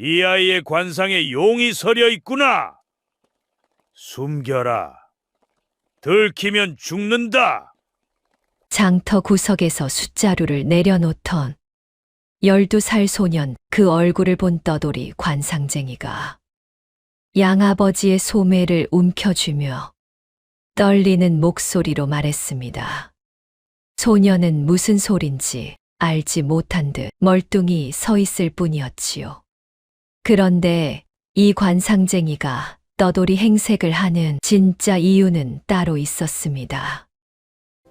이 아이의 관상에 용이 서려 있구나. 숨겨라. 들키면 죽는다. 장터 구석에서 숫자루를 내려놓던 12살 소년 그 얼굴을 본 떠돌이 관상쟁이가 양아버지의 소매를 움켜쥐며 떨리는 목소리로 말했습니다. 소년은 무슨 소린지 알지 못한 듯 멀뚱히 서 있을 뿐이었지요. 그런데 이 관상쟁이가 떠돌이 행색을 하는 진짜 이유는 따로 있었습니다.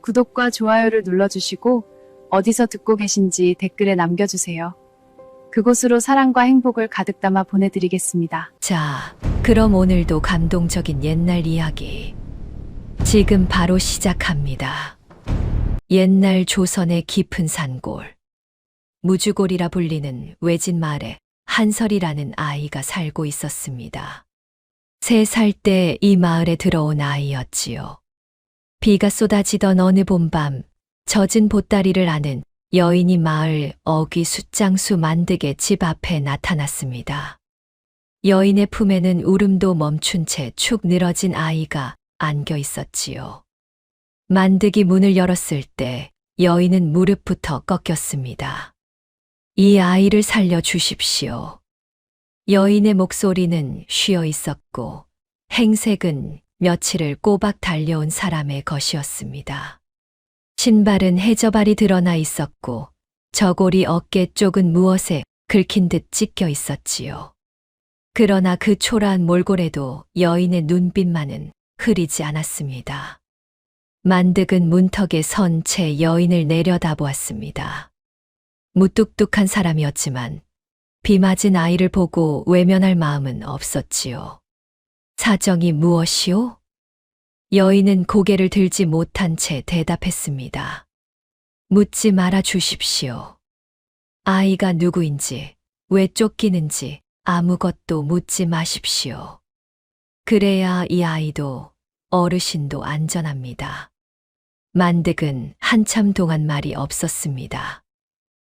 구독과 좋아요를 눌러주시고 어디서 듣고 계신지 댓글에 남겨주세요. 그곳으로 사랑과 행복을 가득 담아 보내드리겠습니다. 자, 그럼 오늘도 감동적인 옛날 이야기 지금 바로 시작합니다. 옛날 조선의 깊은 산골, 무주골이라 불리는 외진 마을에 한설이라는 아이가 살고 있었습니다. 3살 때 이 마을에 들어온 아이였지요. 비가 쏟아지던 어느 봄밤, 젖은 보따리를 아는 여인이 마을 어귀 숫장수 만득의 집 앞에 나타났습니다. 여인의 품에는 울음도 멈춘 채 축 늘어진 아이가 안겨 있었지요. 만득이 문을 열었을 때 여인은 무릎부터 꺾였습니다. 이 아이를 살려 주십시오. 여인의 목소리는 쉬어 있었고 행색은 며칠을 꼬박 달려온 사람의 것이었습니다. 신발은 해저발이 드러나 있었고 저고리 어깨 쪽은 무엇에 긁힌 듯 찢겨 있었지요. 그러나 그 초라한 몰골에도 여인의 눈빛만은 흐리지 않았습니다. 만득은 문턱에 선 채 여인을 내려다보았습니다. 무뚝뚝한 사람이었지만 비 맞은 아이를 보고 외면할 마음은 없었지요. 사정이 무엇이오? 여인은 고개를 들지 못한 채 대답했습니다. 묻지 말아 주십시오. 아이가 누구인지, 왜 쫓기는지 아무것도 묻지 마십시오. 그래야 이 아이도 어르신도 안전합니다. 만득은 한참 동안 말이 없었습니다.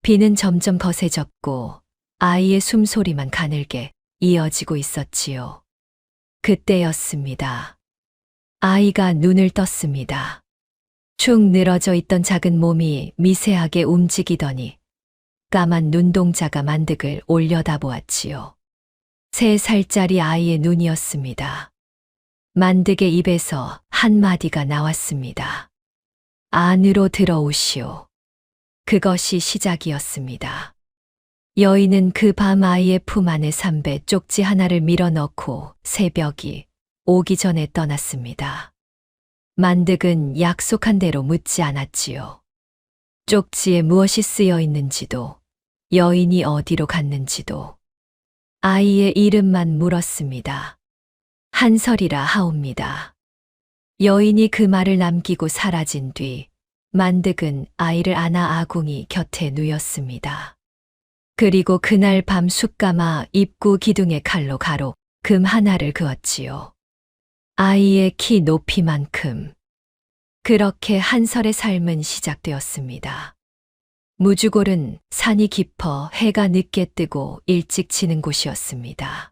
비는 점점 거세졌고 아이의 숨소리만 가늘게 이어지고 있었지요. 그때였습니다. 아이가 눈을 떴습니다. 축 늘어져 있던 작은 몸이 미세하게 움직이더니 까만 눈동자가 만득을 올려다보았지요. 3살짜리 아이의 눈이었습니다. 만득의 입에서 한마디가 나왔습니다. 안으로 들어오시오. 그것이 시작이었습니다. 여인은 그 밤 아이의 품 안에 삼배 쪽지 하나를 밀어넣고 새벽이 오기 전에 떠났습니다. 만득은 약속한 대로 묻지 않았지요. 쪽지에 무엇이 쓰여 있는지도, 여인이 어디로 갔는지도, 아이의 이름만 물었습니다. 한설이라 하옵니다. 여인이 그 말을 남기고 사라진 뒤 만득은 아이를 안아 아궁이 곁에 누였습니다. 그리고 그날 밤 숯가마 입구 기둥에 칼로 가로 금 하나를 그었지요. 아이의 키 높이만큼. 그렇게 한설의 삶은 시작되었습니다. 무주골은 산이 깊어 해가 늦게 뜨고 일찍 지는 곳이었습니다.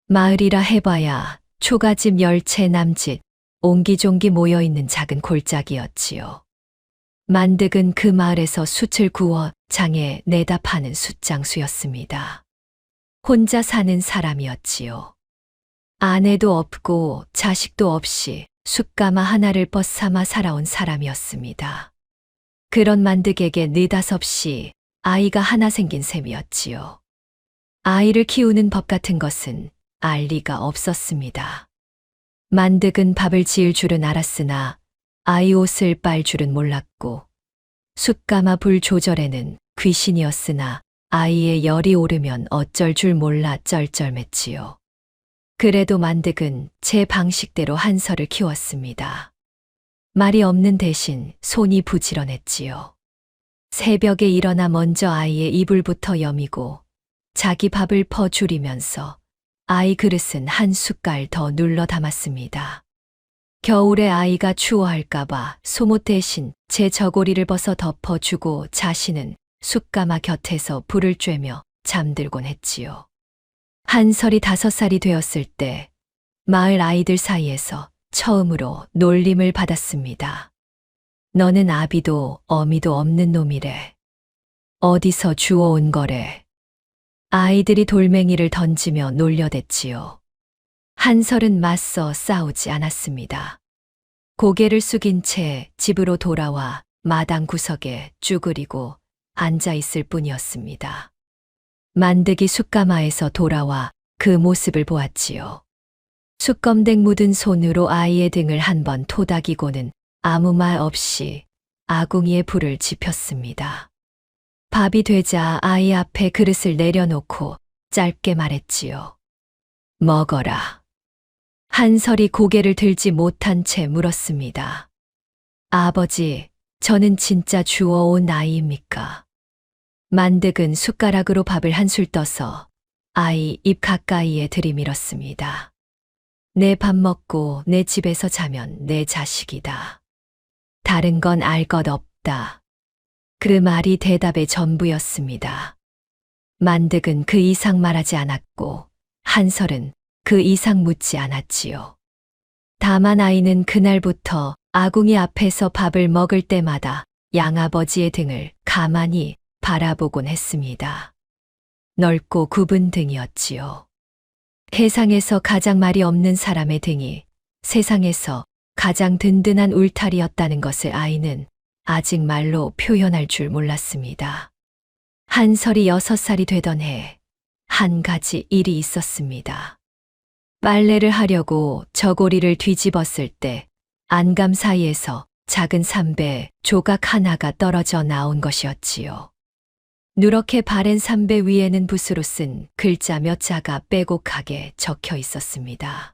마을이라 해봐야 초가집 10채 남짓 옹기종기 모여있는 작은 골짜기였지요. 만득은 그 마을에서 숯을 구워 장에 내다 파는 숯장수였습니다. 혼자 사는 사람이었지요. 아내도 없고 자식도 없이 숯가마 하나를 벗삼아 살아온 사람이었습니다. 그런 만득에게 느닷없이 아이가 하나 생긴 셈이었지요. 아이를 키우는 법 같은 것은 알 리가 없었습니다. 만득은 밥을 지을 줄은 알았으나 아이 옷을 빨 줄은 몰랐고 숯가마 불 조절에는 귀신이었으나 아이의 열이 오르면 어쩔 줄 몰라 쩔쩔맸지요. 그래도 만득은 제 방식대로 한설을 키웠습니다. 말이 없는 대신 손이 부지런했지요. 새벽에 일어나 먼저 아이의 이불부터 여미고 자기 밥을 퍼주리면서 아이 그릇은 한 숟갈 더 눌러 담았습니다. 겨울에 아이가 추워할까봐 소못 대신 제 저고리를 벗어 덮어주고 자신은 숯가마 곁에서 불을 쬐며 잠들곤 했지요. 한설이 5살이 되었을 때 마을 아이들 사이에서 처음으로 놀림을 받았습니다. 너는 아비도 어미도 없는 놈이래. 어디서 주워온 거래. 아이들이 돌멩이를 던지며 놀려댔지요. 한설은 맞서 싸우지 않았습니다. 고개를 숙인 채 집으로 돌아와 마당 구석에 쭈그리고 앉아 있을 뿐이었습니다. 만드기 숯가마에서 돌아와 그 모습을 보았지요. 숯검댕 묻은 손으로 아이의 등을 한번 토닥이고는 아무 말 없이 아궁이에 불을 지폈습니다. 밥이 되자 아이 앞에 그릇을 내려놓고 짧게 말했지요. 먹어라. 한설이 고개를 들지 못한 채 물었습니다. 아버지, 저는 진짜 주워온 아이입니까? 만득은 숟가락으로 밥을 한술 떠서 아이 입 가까이에 들이밀었습니다. 내 밥 먹고 내 집에서 자면 내 자식이다. 다른 건 알 것 없다. 그 말이 대답의 전부였습니다. 만득은 그 이상 말하지 않았고 한설은 그 이상 묻지 않았지요. 다만 아이는 그날부터 아궁이 앞에서 밥을 먹을 때마다 양아버지의 등을 가만히 바라보곤 했습니다. 넓고 굽은 등이었지요. 세상에서 가장 말이 없는 사람의 등이 세상에서 가장 든든한 울타리였다는 것을 아이는 아직 말로 표현할 줄 몰랐습니다. 한설이 6살이 되던 해, 한 가지 일이 있었습니다. 빨래를 하려고 저고리를 뒤집었을 때 안감 사이에서 작은 삼배 조각 하나가 떨어져 나온 것이었지요. 누렇게 바랜 삼배 위에는 붓으로 쓴 글자 몇 자가 빼곡하게 적혀 있었습니다.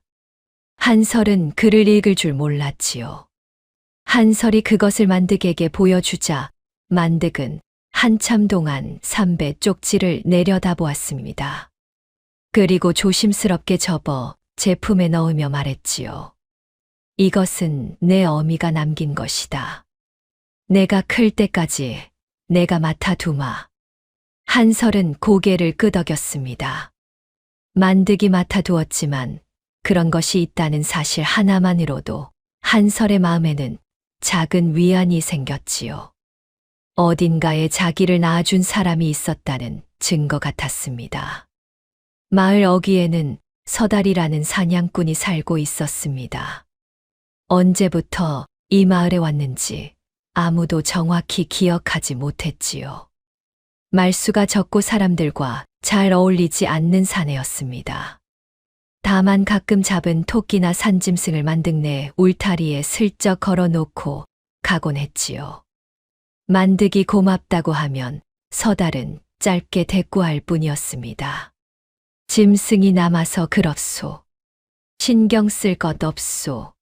한설은 글을 읽을 줄 몰랐지요. 한설이 그것을 만득에게 보여주자 만득은 한참 동안 삼배 쪽지를 내려다보았습니다. 그리고 조심스럽게 접어 제품에 넣으며 말했지요. 이것은 내 어미가 남긴 것이다. 내가 클 때까지 내가 맡아두마. 한설은 고개를 끄덕였습니다. 만득이 맡아두었지만 그런 것이 있다는 사실 하나만으로도 한설의 마음에는 작은 위안이 생겼지요. 어딘가에 자기를 낳아준 사람이 있었다는 증거 같았습니다. 마을 어귀에는 서달이라는 사냥꾼이 살고 있었습니다. 언제부터 이 마을에 왔는지 아무도 정확히 기억하지 못했지요. 말수가 적고 사람들과 잘 어울리지 않는 사내였습니다. 다만 가끔 잡은 토끼나 산짐승을 만등내 울타리에 슬쩍 걸어놓고 가곤 했지요. 만득이 고맙다고 하면 서달은 짧게 대꾸할 뿐이었습니다. 짐승이 남아서 그렇소. 신경 쓸 것 없소.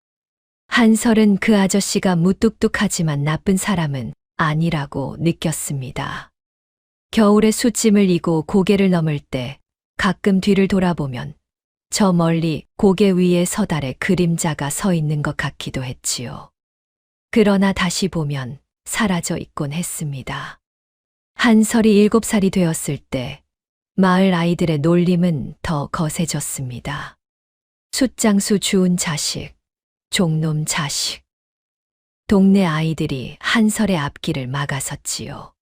한설은 그 아저씨가 무뚝뚝하지만 나쁜 사람은 아니라고 느꼈습니다. 겨울에 숯짐을 이고 고개를 넘을 때 가끔 뒤를 돌아보면 저 멀리 고개 위에 서달의 그림자가 서 있는 것 같기도 했지요. 그러나 다시 보면 사라져 있곤 했습니다. 한설이 7살이 되었을 때 마을 아이들의 놀림은 더 거세졌습니다. 숫장수 주운 자식, 종놈 자식. 동네 아이들이 한설의 앞길을 막아섰지요.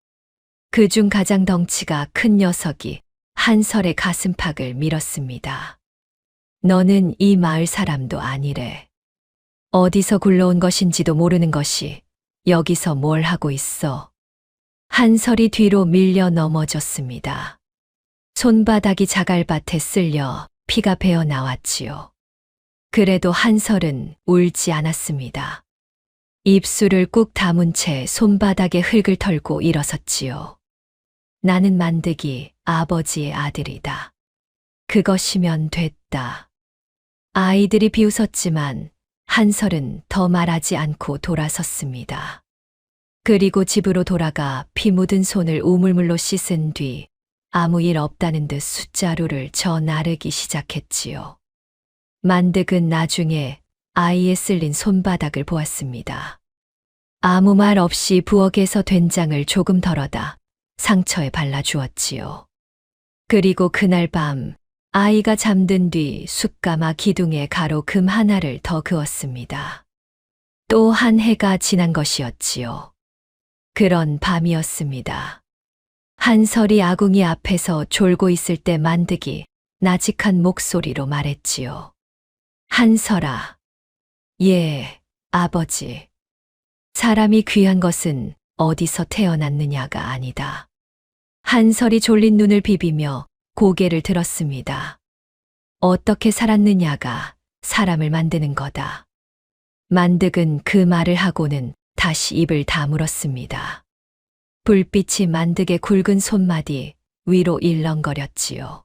그중 가장 덩치가 큰 녀석이 한설의 가슴팍을 밀었습니다. 너는 이 마을 사람도 아니래. 어디서 굴러온 것인지도 모르는 것이 여기서 뭘 하고 있어. 한설이 뒤로 밀려 넘어졌습니다. 손바닥이 자갈밭에 쓸려 피가 배어 나왔지요. 그래도 한설은 울지 않았습니다. 입술을 꾹 다문 채 손바닥에 흙을 털고 일어섰지요. 나는 만득이 아버지의 아들이다. 그것이면 됐다. 아이들이 비웃었지만 한설은 더 말하지 않고 돌아섰습니다. 그리고 집으로 돌아가 피 묻은 손을 우물물로 씻은 뒤 아무 일 없다는 듯 숫자루를 저 나르기 시작했지요. 만득은 나중에 아이의 쓸린 손바닥을 보았습니다. 아무 말 없이 부엌에서 된장을 조금 덜어다 상처에 발라주었지요. 그리고 그날 밤 아이가 잠든 뒤 숯가마 기둥에 가로 금 하나를 더 그었습니다. 또 한 해가 지난 것이었지요. 그런 밤이었습니다. 한설이 아궁이 앞에서 졸고 있을 때 만득이 나직한 목소리로 말했지요. 한설아. 예, 아버지. 사람이 귀한 것은 어디서 태어났느냐가 아니다. 한설이 졸린 눈을 비비며 고개를 들었습니다. 어떻게 살았느냐가 사람을 만드는 거다. 만득은 그 말을 하고는 다시 입을 다물었습니다. 불빛이 만득의 굵은 손마디 위로 일렁거렸지요.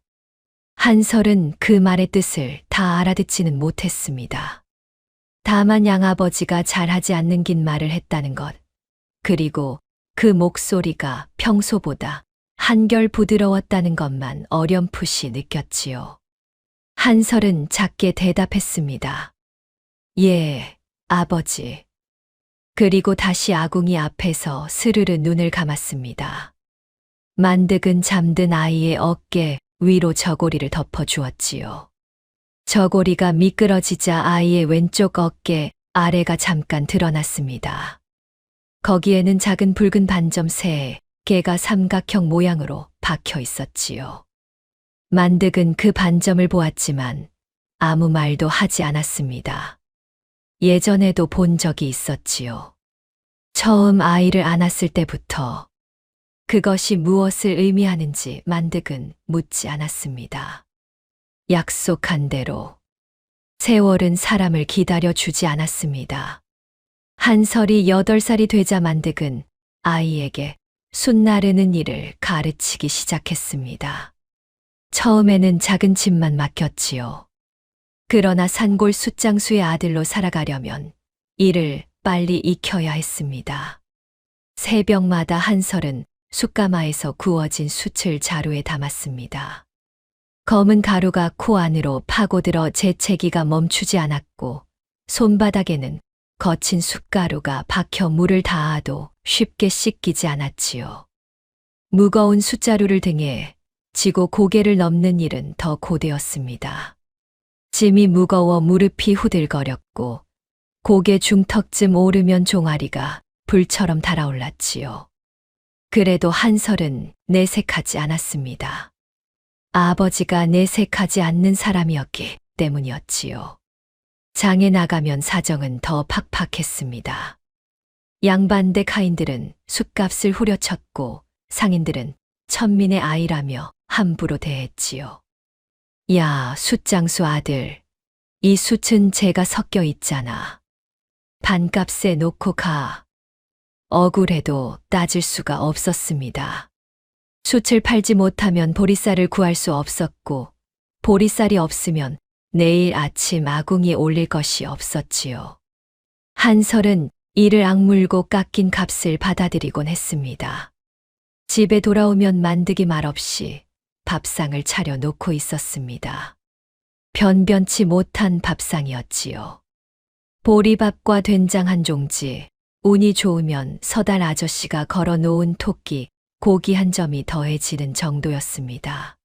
한설은 그 말의 뜻을 다 알아듣지는 못했습니다. 다만 양아버지가 잘하지 않는 긴 말을 했다는 것, 그리고 그 목소리가 평소보다 한결 부드러웠다는 것만 어렴풋이 느꼈지요. 한설은 작게 대답했습니다. 예, 아버지. 그리고 다시 아궁이 앞에서 스르르 눈을 감았습니다. 만득은 잠든 아이의 어깨 위로 저고리를 덮어주었지요. 저고리가 미끄러지자 아이의 왼쪽 어깨 아래가 잠깐 드러났습니다. 거기에는 작은 붉은 반점 3개가 삼각형 모양으로 박혀 있었지요. 만득은 그 반점을 보았지만 아무 말도 하지 않았습니다. 예전에도 본 적이 있었지요. 처음 아이를 안았을 때부터 그것이 무엇을 의미하는지 만득은 묻지 않았습니다. 약속한 대로 세월은 사람을 기다려 주지 않았습니다. 한설이 8살이 되자 만득은 아이에게 숯 나르는 일을 가르치기 시작했습니다. 처음에는 작은 집만 맡겼지요. 그러나 산골 숯장수의 아들로 살아가려면 일을 빨리 익혀야 했습니다. 새벽마다 한설은 숯가마에서 구워진 숯을 자루에 담았습니다. 검은 가루가 코 안으로 파고들어 재채기가 멈추지 않았고 손바닥에는 거친 숯가루가 박혀 물을 닿아도 쉽게 씻기지 않았지요. 무거운 숯자루를 등에 지고 고개를 넘는 일은 더 고되었습니다. 짐이 무거워 무릎이 후들거렸고 고개 중턱쯤 오르면 종아리가 불처럼 달아올랐지요. 그래도 한설은 내색하지 않았습니다. 아버지가 내색하지 않는 사람이었기 때문이었지요. 장에 나가면 사정은 더 팍팍했습니다. 양반대 카인들은 숯값을 후려쳤고 상인들은 천민의 아이라며 함부로 대했지요. 야, 숯장수 아들, 이 숯은 재가 섞여 있잖아. 반값에 놓고 가. 억울해도 따질 수가 없었습니다. 숯을 팔지 못하면 보리쌀을 구할 수 없었고 보리쌀이 없으면 내일 아침 아궁이에 올릴 것이 없었지요. 한설은 이를 악물고 깎인 값을 받아들이곤 했습니다. 집에 돌아오면 만득이 말없이 밥상을 차려 놓고 있었습니다. 변변치 못한 밥상이었지요. 보리밥과 된장 한 종지, 운이 좋으면 서달 아저씨가 걸어 놓은 토끼, 고기 한 점이 더해지는 정도였습니다.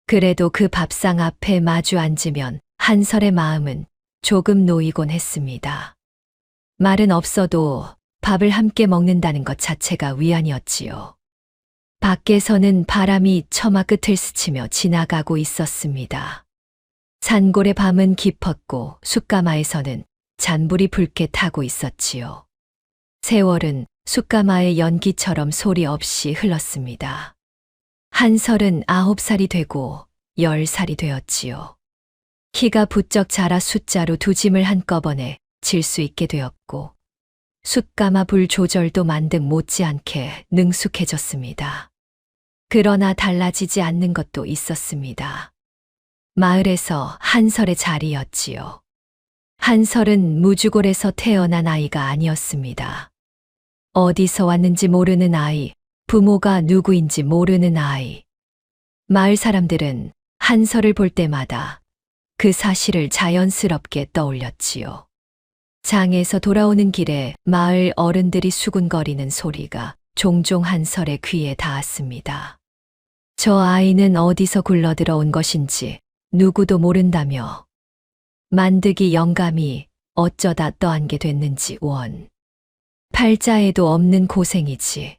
그래도 그 밥상 앞에 마주 앉으면 한설의 마음은 조금 놓이곤 했습니다. 말은 없어도 밥을 함께 먹는다는 것 자체가 위안이었지요. 밖에서는 바람이 처마 끝을 스치며 지나가고 있었습니다. 산골의 밤은 깊었고 숯가마에서는 잔불이 붉게 타고 있었지요. 세월은 숯가마의 연기처럼 소리 없이 흘렀습니다. 한설은 9살이 되고 10살이 되었지요. 키가 부쩍 자라 숫자로 두 짐을 한꺼번에 질 수 있게 되었고 숯가마 불 조절도 만득 못지않게 능숙해졌습니다. 그러나 달라지지 않는 것도 있었습니다. 마을에서 한설의 자리였지요. 한설은 무주골에서 태어난 아이가 아니었습니다. 어디서 왔는지 모르는 아이, 부모가 누구인지 모르는 아이. 마을 사람들은 한설을 볼 때마다 그 사실을 자연스럽게 떠올렸지요. 장에서 돌아오는 길에 마을 어른들이 수군거리는 소리가 종종 한설의 귀에 닿았습니다. 저 아이는 어디서 굴러들어온 것인지 누구도 모른다며 만득이 영감이 어쩌다 떠안게 됐는지 원. 팔자에도 없는 고생이지.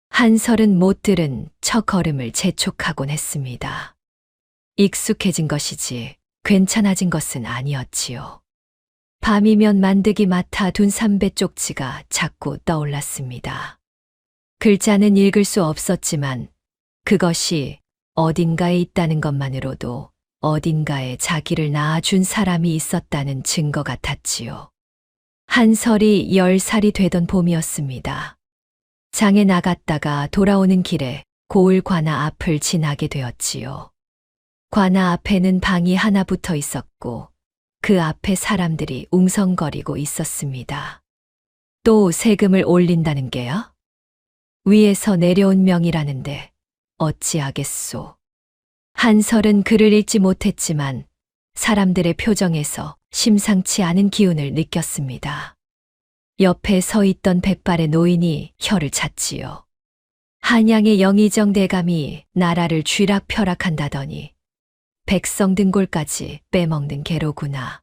한설은 못 들은 첫 걸음을 재촉하곤 했습니다. 익숙해진 것이지 괜찮아진 것은 아니었지요. 밤이면 만득이 맡아 둔 삼배 쪽지가 자꾸 떠올랐습니다. 글자는 읽을 수 없었지만 그것이 어딘가에 있다는 것만으로도 어딘가에 자기를 낳아준 사람이 있었다는 증거 같았지요. 한설이 10살이 되던 봄이었습니다. 장에 나갔다가 돌아오는 길에 고을 관아 앞을 지나게 되었지요. 관아 앞에는 방이 하나 붙어 있었고 그 앞에 사람들이 웅성거리고 있었습니다. 또 세금을 올린다는 게요? 위에서 내려온 명이라는데 어찌하겠소. 한설은 글을 읽지 못했지만 사람들의 표정에서 심상치 않은 기운을 느꼈습니다. 옆에 서 있던 백발의 노인이 혀를 찼지요. 한양의 영의정 대감이 나라를 쥐락펴락한다더니 백성 등골까지 빼먹는 개로구나.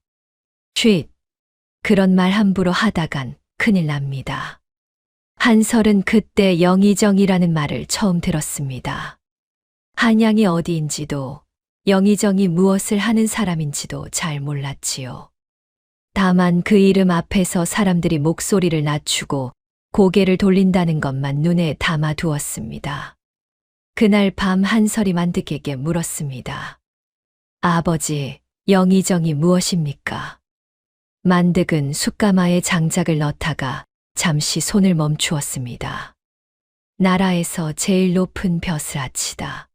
쉿! 그런 말 함부로 하다간 큰일 납니다. 한설은 그때 영의정이라는 말을 처음 들었습니다. 한양이 어디인지도 영의정이 무엇을 하는 사람인지도 잘 몰랐지요. 다만 그 이름 앞에서 사람들이 목소리를 낮추고 고개를 돌린다는 것만 눈에 담아 두었습니다. 그날 밤 한설이 만득에게 물었습니다. 아버지, 영의정이 무엇입니까? 만득은 숯가마에 장작을 넣다가 잠시 손을 멈추었습니다. 나라에서 제일 높은 벼슬아치다.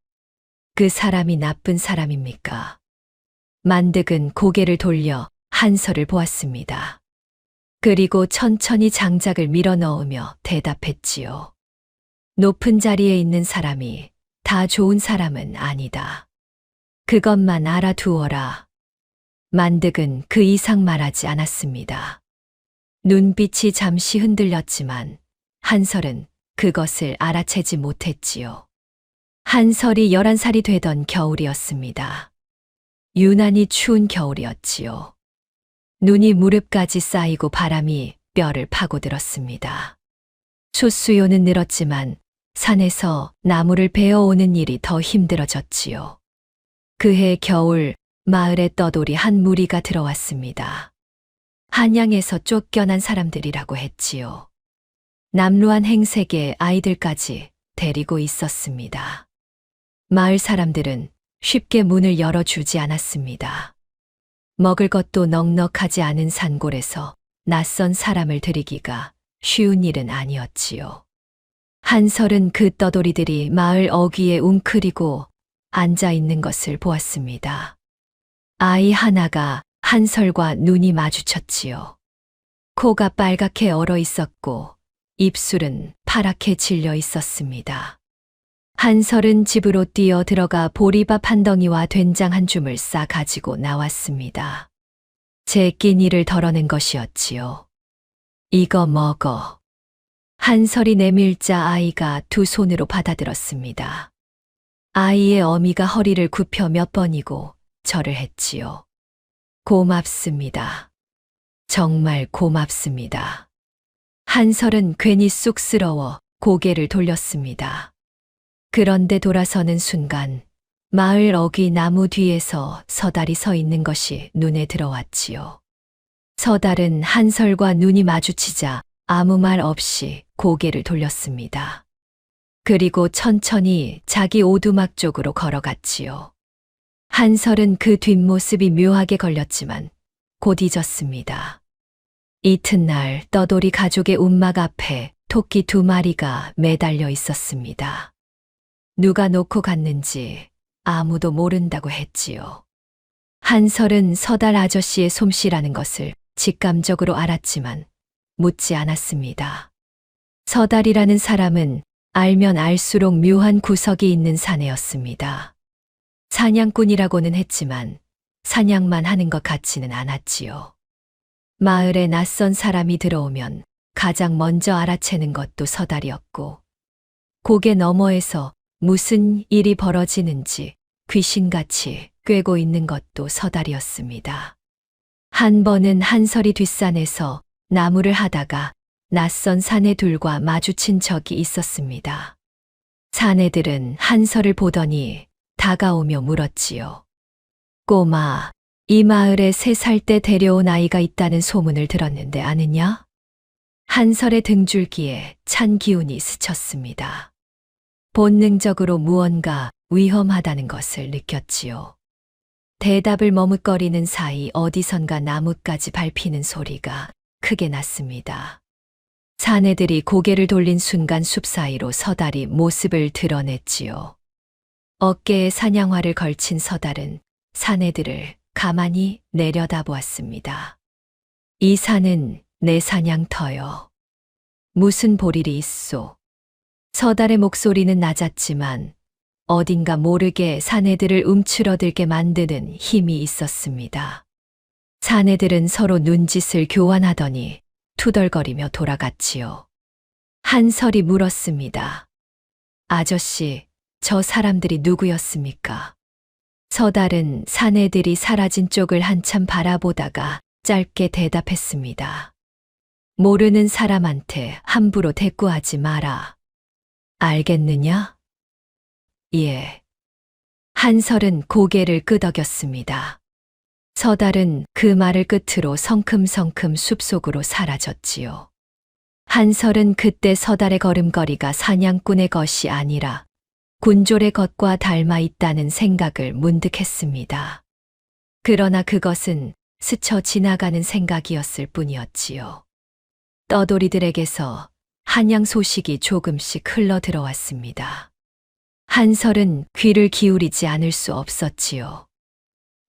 그 사람이 나쁜 사람입니까? 만득은 고개를 돌려 한설을 보았습니다. 그리고 천천히 장작을 밀어 넣으며 대답했지요. 높은 자리에 있는 사람이 다 좋은 사람은 아니다. 그것만 알아두어라. 만득은 그 이상 말하지 않았습니다. 눈빛이 잠시 흔들렸지만 한설은 그것을 알아채지 못했지요. 한설이 11살이 되던 겨울이었습니다. 유난히 추운 겨울이었지요. 눈이 무릎까지 쌓이고 바람이 뼈를 파고들었습니다. 숫수요는 늘었지만 산에서 나무를 베어오는 일이 더 힘들어졌지요. 그해 겨울 마을에 떠돌이 한 무리가 들어왔습니다. 한양에서 쫓겨난 사람들이라고 했지요. 남루한 행색의 아이들까지 데리고 있었습니다. 마을 사람들은 쉽게 문을 열어주지 않았습니다. 먹을 것도 넉넉하지 않은 산골에서 낯선 사람을 들이기가 쉬운 일은 아니었지요. 한설은 그 떠돌이들이 마을 어귀에 웅크리고 앉아 있는 것을 보았습니다. 아이 하나가 한설과 눈이 마주쳤지요. 코가 빨갛게 얼어 있었고 입술은 파랗게 질려 있었습니다. 한설은 집으로 뛰어 들어가 보리밥 한 덩이와 된장 한 줌을 싸 가지고 나왔습니다. 제 끼니를 덜어낸 것이었지요. 이거 먹어. 한설이 내밀자 아이가 두 손으로 받아들었습니다. 아이의 어미가 허리를 굽혀 몇 번이고 절을 했지요. 고맙습니다. 정말 고맙습니다. 한설은 괜히 쑥스러워 고개를 돌렸습니다. 그런데 돌아서는 순간 마을 어귀 나무 뒤에서 서달이 서 있는 것이 눈에 들어왔지요. 서달은 한설과 눈이 마주치자 아무 말 없이 고개를 돌렸습니다. 그리고 천천히 자기 오두막 쪽으로 걸어갔지요. 한설은 그 뒷모습이 묘하게 걸렸지만 곧 잊었습니다. 이튿날 떠돌이 가족의 움막 앞에 토끼 2마리가 매달려 있었습니다. 누가 놓고 갔는지 아무도 모른다고 했지요. 한설은 서달 아저씨의 솜씨라는 것을 직감적으로 알았지만 묻지 않았습니다. 서달이라는 사람은 알면 알수록 묘한 구석이 있는 사내였습니다. 사냥꾼이라고는 했지만 사냥만 하는 것 같지는 않았지요. 마을에 낯선 사람이 들어오면 가장 먼저 알아채는 것도 서달이었고 고개 너머에서 무슨 일이 벌어지는지 귀신같이 꿰고 있는 것도 서달이었습니다. 한 번은 한설이 뒷산에서 나무를 하다가 낯선 사내들과 마주친 적이 있었습니다. 사내들은 한설을 보더니 다가오며 물었지요. 꼬마, 이 마을에 3살 때 데려온 아이가 있다는 소문을 들었는데 아느냐? 한설의 등줄기에 찬 기운이 스쳤습니다. 본능적으로 무언가 위험하다는 것을 느꼈지요. 대답을 머뭇거리는 사이 어디선가 나뭇가지 밟히는 소리가 크게 났습니다. 사내들이 고개를 돌린 순간 숲 사이로 서달이 모습을 드러냈지요. 어깨에 사냥화를 걸친 서달은 사내들을 가만히 내려다보았습니다. 이 산은 내 사냥터요. 무슨 볼일이 있소? 서달의 목소리는 낮았지만 어딘가 모르게 사내들을 움츠러들게 만드는 힘이 있었습니다. 사내들은 서로 눈짓을 교환하더니 투덜거리며 돌아갔지요. 한설이 물었습니다. 아저씨, 저 사람들이 누구였습니까? 서달은 사내들이 사라진 쪽을 한참 바라보다가 짧게 대답했습니다. 모르는 사람한테 함부로 대꾸하지 마라. 알겠느냐? 예. 한설은 고개를 끄덕였습니다. 서달은 그 말을 끝으로 성큼성큼 숲속으로 사라졌지요. 한설은 그때 서달의 걸음걸이가 사냥꾼의 것이 아니라 군졸의 것과 닮아 있다는 생각을 문득 했습니다. 그러나 그것은 스쳐 지나가는 생각이었을 뿐이었지요. 떠돌이들에게서 한양 소식이 조금씩 흘러 들어왔습니다. 한설은 귀를 기울이지 않을 수 없었지요.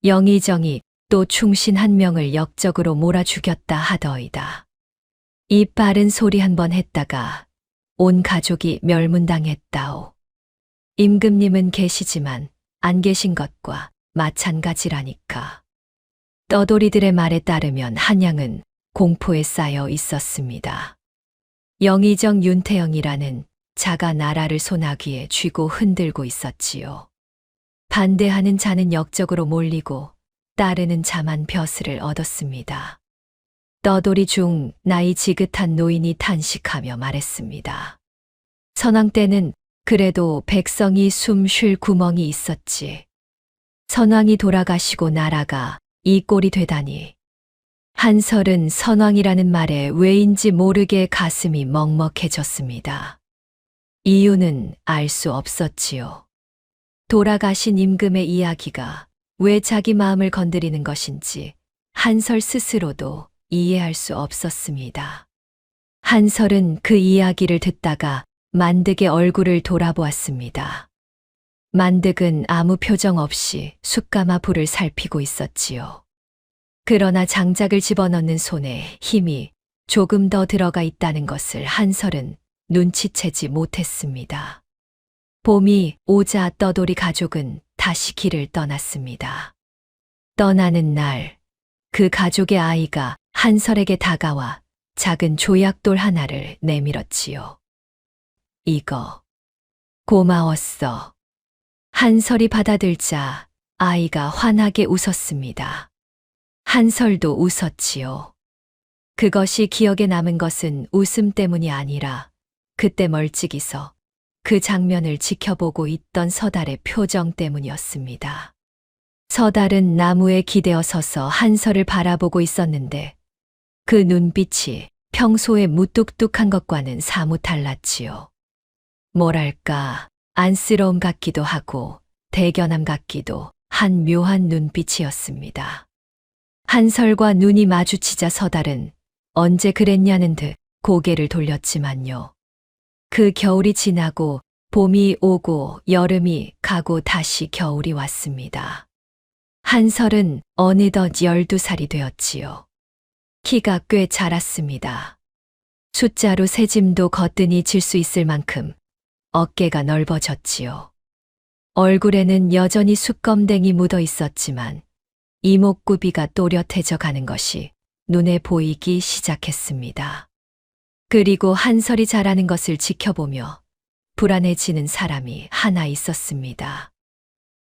영의정이 또 충신 한 명을 역적으로 몰아 죽였다 하더이다. 이 빠른 소리 한 번 했다가 온 가족이 멸문당했다오. 임금님은 계시지만 안 계신 것과 마찬가지라니까. 떠돌이들의 말에 따르면 한양은 공포에 쌓여 있었습니다. 영의정 윤태영이라는 자가 나라를 소나기에 쥐고 흔들고 있었지요. 반대하는 자는 역적으로 몰리고 따르는 자만 벼슬을 얻었습니다. 떠돌이 중 나이 지긋한 노인이 탄식하며 말했습니다. 선왕 때는 그래도 백성이 숨 쉴 구멍이 있었지. 선왕이 돌아가시고 나라가 이 꼴이 되다니. 한설은 선왕이라는 말에 왜인지 모르게 가슴이 먹먹해졌습니다. 이유는 알 수 없었지요. 돌아가신 임금의 이야기가 왜 자기 마음을 건드리는 것인지 한설 스스로도 이해할 수 없었습니다. 한설은 그 이야기를 듣다가 만득의 얼굴을 돌아보았습니다. 만득은 아무 표정 없이 숯가마 불을 살피고 있었지요. 그러나 장작을 집어넣는 손에 힘이 조금 더 들어가 있다는 것을 한설은 눈치채지 못했습니다. 봄이 오자 떠돌이 가족은 다시 길을 떠났습니다. 떠나는 날, 그 가족의 아이가 한설에게 다가와 작은 조약돌 하나를 내밀었지요. 이거, 고마웠어. 한설이 받아들자 아이가 환하게 웃었습니다. 한설도 웃었지요. 그것이 기억에 남은 것은 웃음 때문이 아니라 그때 멀찍이서 그 장면을 지켜보고 있던 서달의 표정 때문이었습니다. 서달은 나무에 기대어 서서 한설을 바라보고 있었는데 그 눈빛이 평소에 무뚝뚝한 것과는 사뭇 달랐지요. 뭐랄까 안쓰러움 같기도 하고 대견함 같기도 한 묘한 눈빛이었습니다. 한설과 눈이 마주치자 서달은 언제 그랬냐는 듯 고개를 돌렸지만요. 그 겨울이 지나고 봄이 오고 여름이 가고 다시 겨울이 왔습니다. 한설은 어느덧 12살이 되었지요. 키가 꽤 자랐습니다. 숫자로 새 짐도 거뜬히 질 수 있을 만큼 어깨가 넓어졌지요. 얼굴에는 여전히 숯검댕이 묻어 있었지만 이목구비가 또렷해져 가는 것이 눈에 보이기 시작했습니다. 그리고 한설이 자라는 것을 지켜보며 불안해지는 사람이 하나 있었습니다.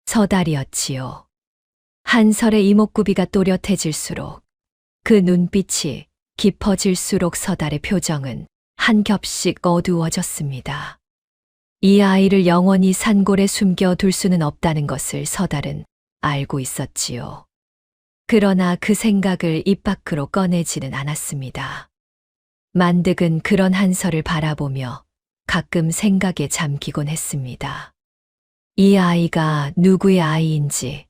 서달이었지요. 한설의 이목구비가 또렷해질수록 그 눈빛이 깊어질수록 서달의 표정은 한 겹씩 어두워졌습니다. 이 아이를 영원히 산골에 숨겨둘 수는 없다는 것을 서달은 알고 있었지요. 그러나 그 생각을 입 밖으로 꺼내지는 않았습니다. 만득은 그런 한설을 바라보며 가끔 생각에 잠기곤 했습니다. 이 아이가 누구의 아이인지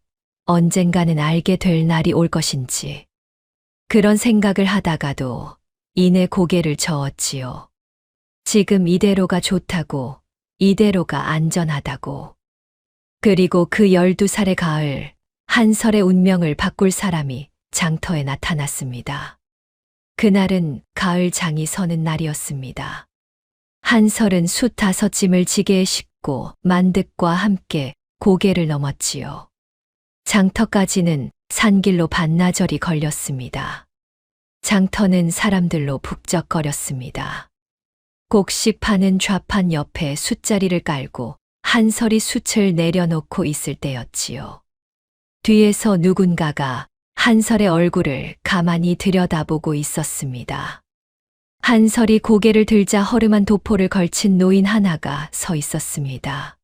언젠가는 알게 될 날이 올 것인지 그런 생각을 하다가도 이내 고개를 저었지요. 지금 이대로가 좋다고, 이대로가 안전하다고. 그리고 그 12살의 가을, 한설의 운명을 바꿀 사람이 장터에 나타났습니다. 그날은 가을 장이 서는 날이었습니다. 한설은 숫 5짐을 지게에 싣고 만득과 함께 고개를 넘었지요. 장터까지는 산길로 반나절이 걸렸습니다. 장터는 사람들로 북적거렸습니다. 곡식 파는 좌판 옆에 숫자리를 깔고 한설이 숯을 내려놓고 있을 때였지요. 뒤에서 누군가가 한설의 얼굴을 가만히 들여다보고 있었습니다. 한설이 고개를 들자 허름한 도포를 걸친 노인 하나가 서 있었습니다.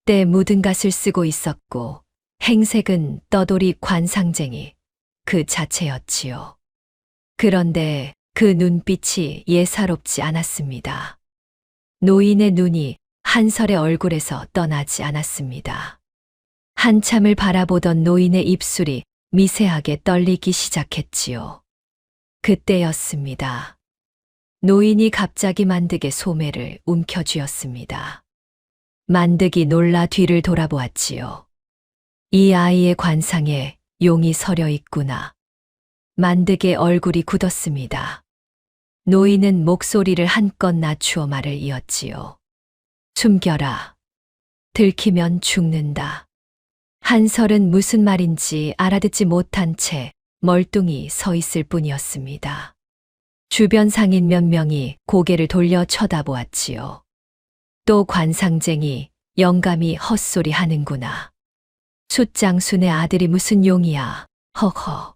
때 묻은 갓을 쓰고 있었고 행색은 떠돌이 관상쟁이 그 자체였지요. 그런데 그 눈빛이 예사롭지 않았습니다. 노인의 눈이 한설의 얼굴에서 떠나지 않았습니다. 한참을 바라보던 노인의 입술이 미세하게 떨리기 시작했지요. 그때였습니다. 노인이 갑자기 만득의 소매를 움켜쥐었습니다. 만득이 놀라 뒤를 돌아보았지요. 이 아이의 관상에 용이 서려 있구나. 만득의 얼굴이 굳었습니다. 노인은 목소리를 한껏 낮추어 말을 이었지요. 숨겨라. 들키면 죽는다. 한설은 무슨 말인지 알아듣지 못한 채 멀뚱히 서 있을 뿐이었습니다. 주변 상인 몇 명이 고개를 돌려 쳐다보았지요. 또 관상쟁이 영감이 헛소리 하는구나. 숫장순의 아들이 무슨 용이야. 허허.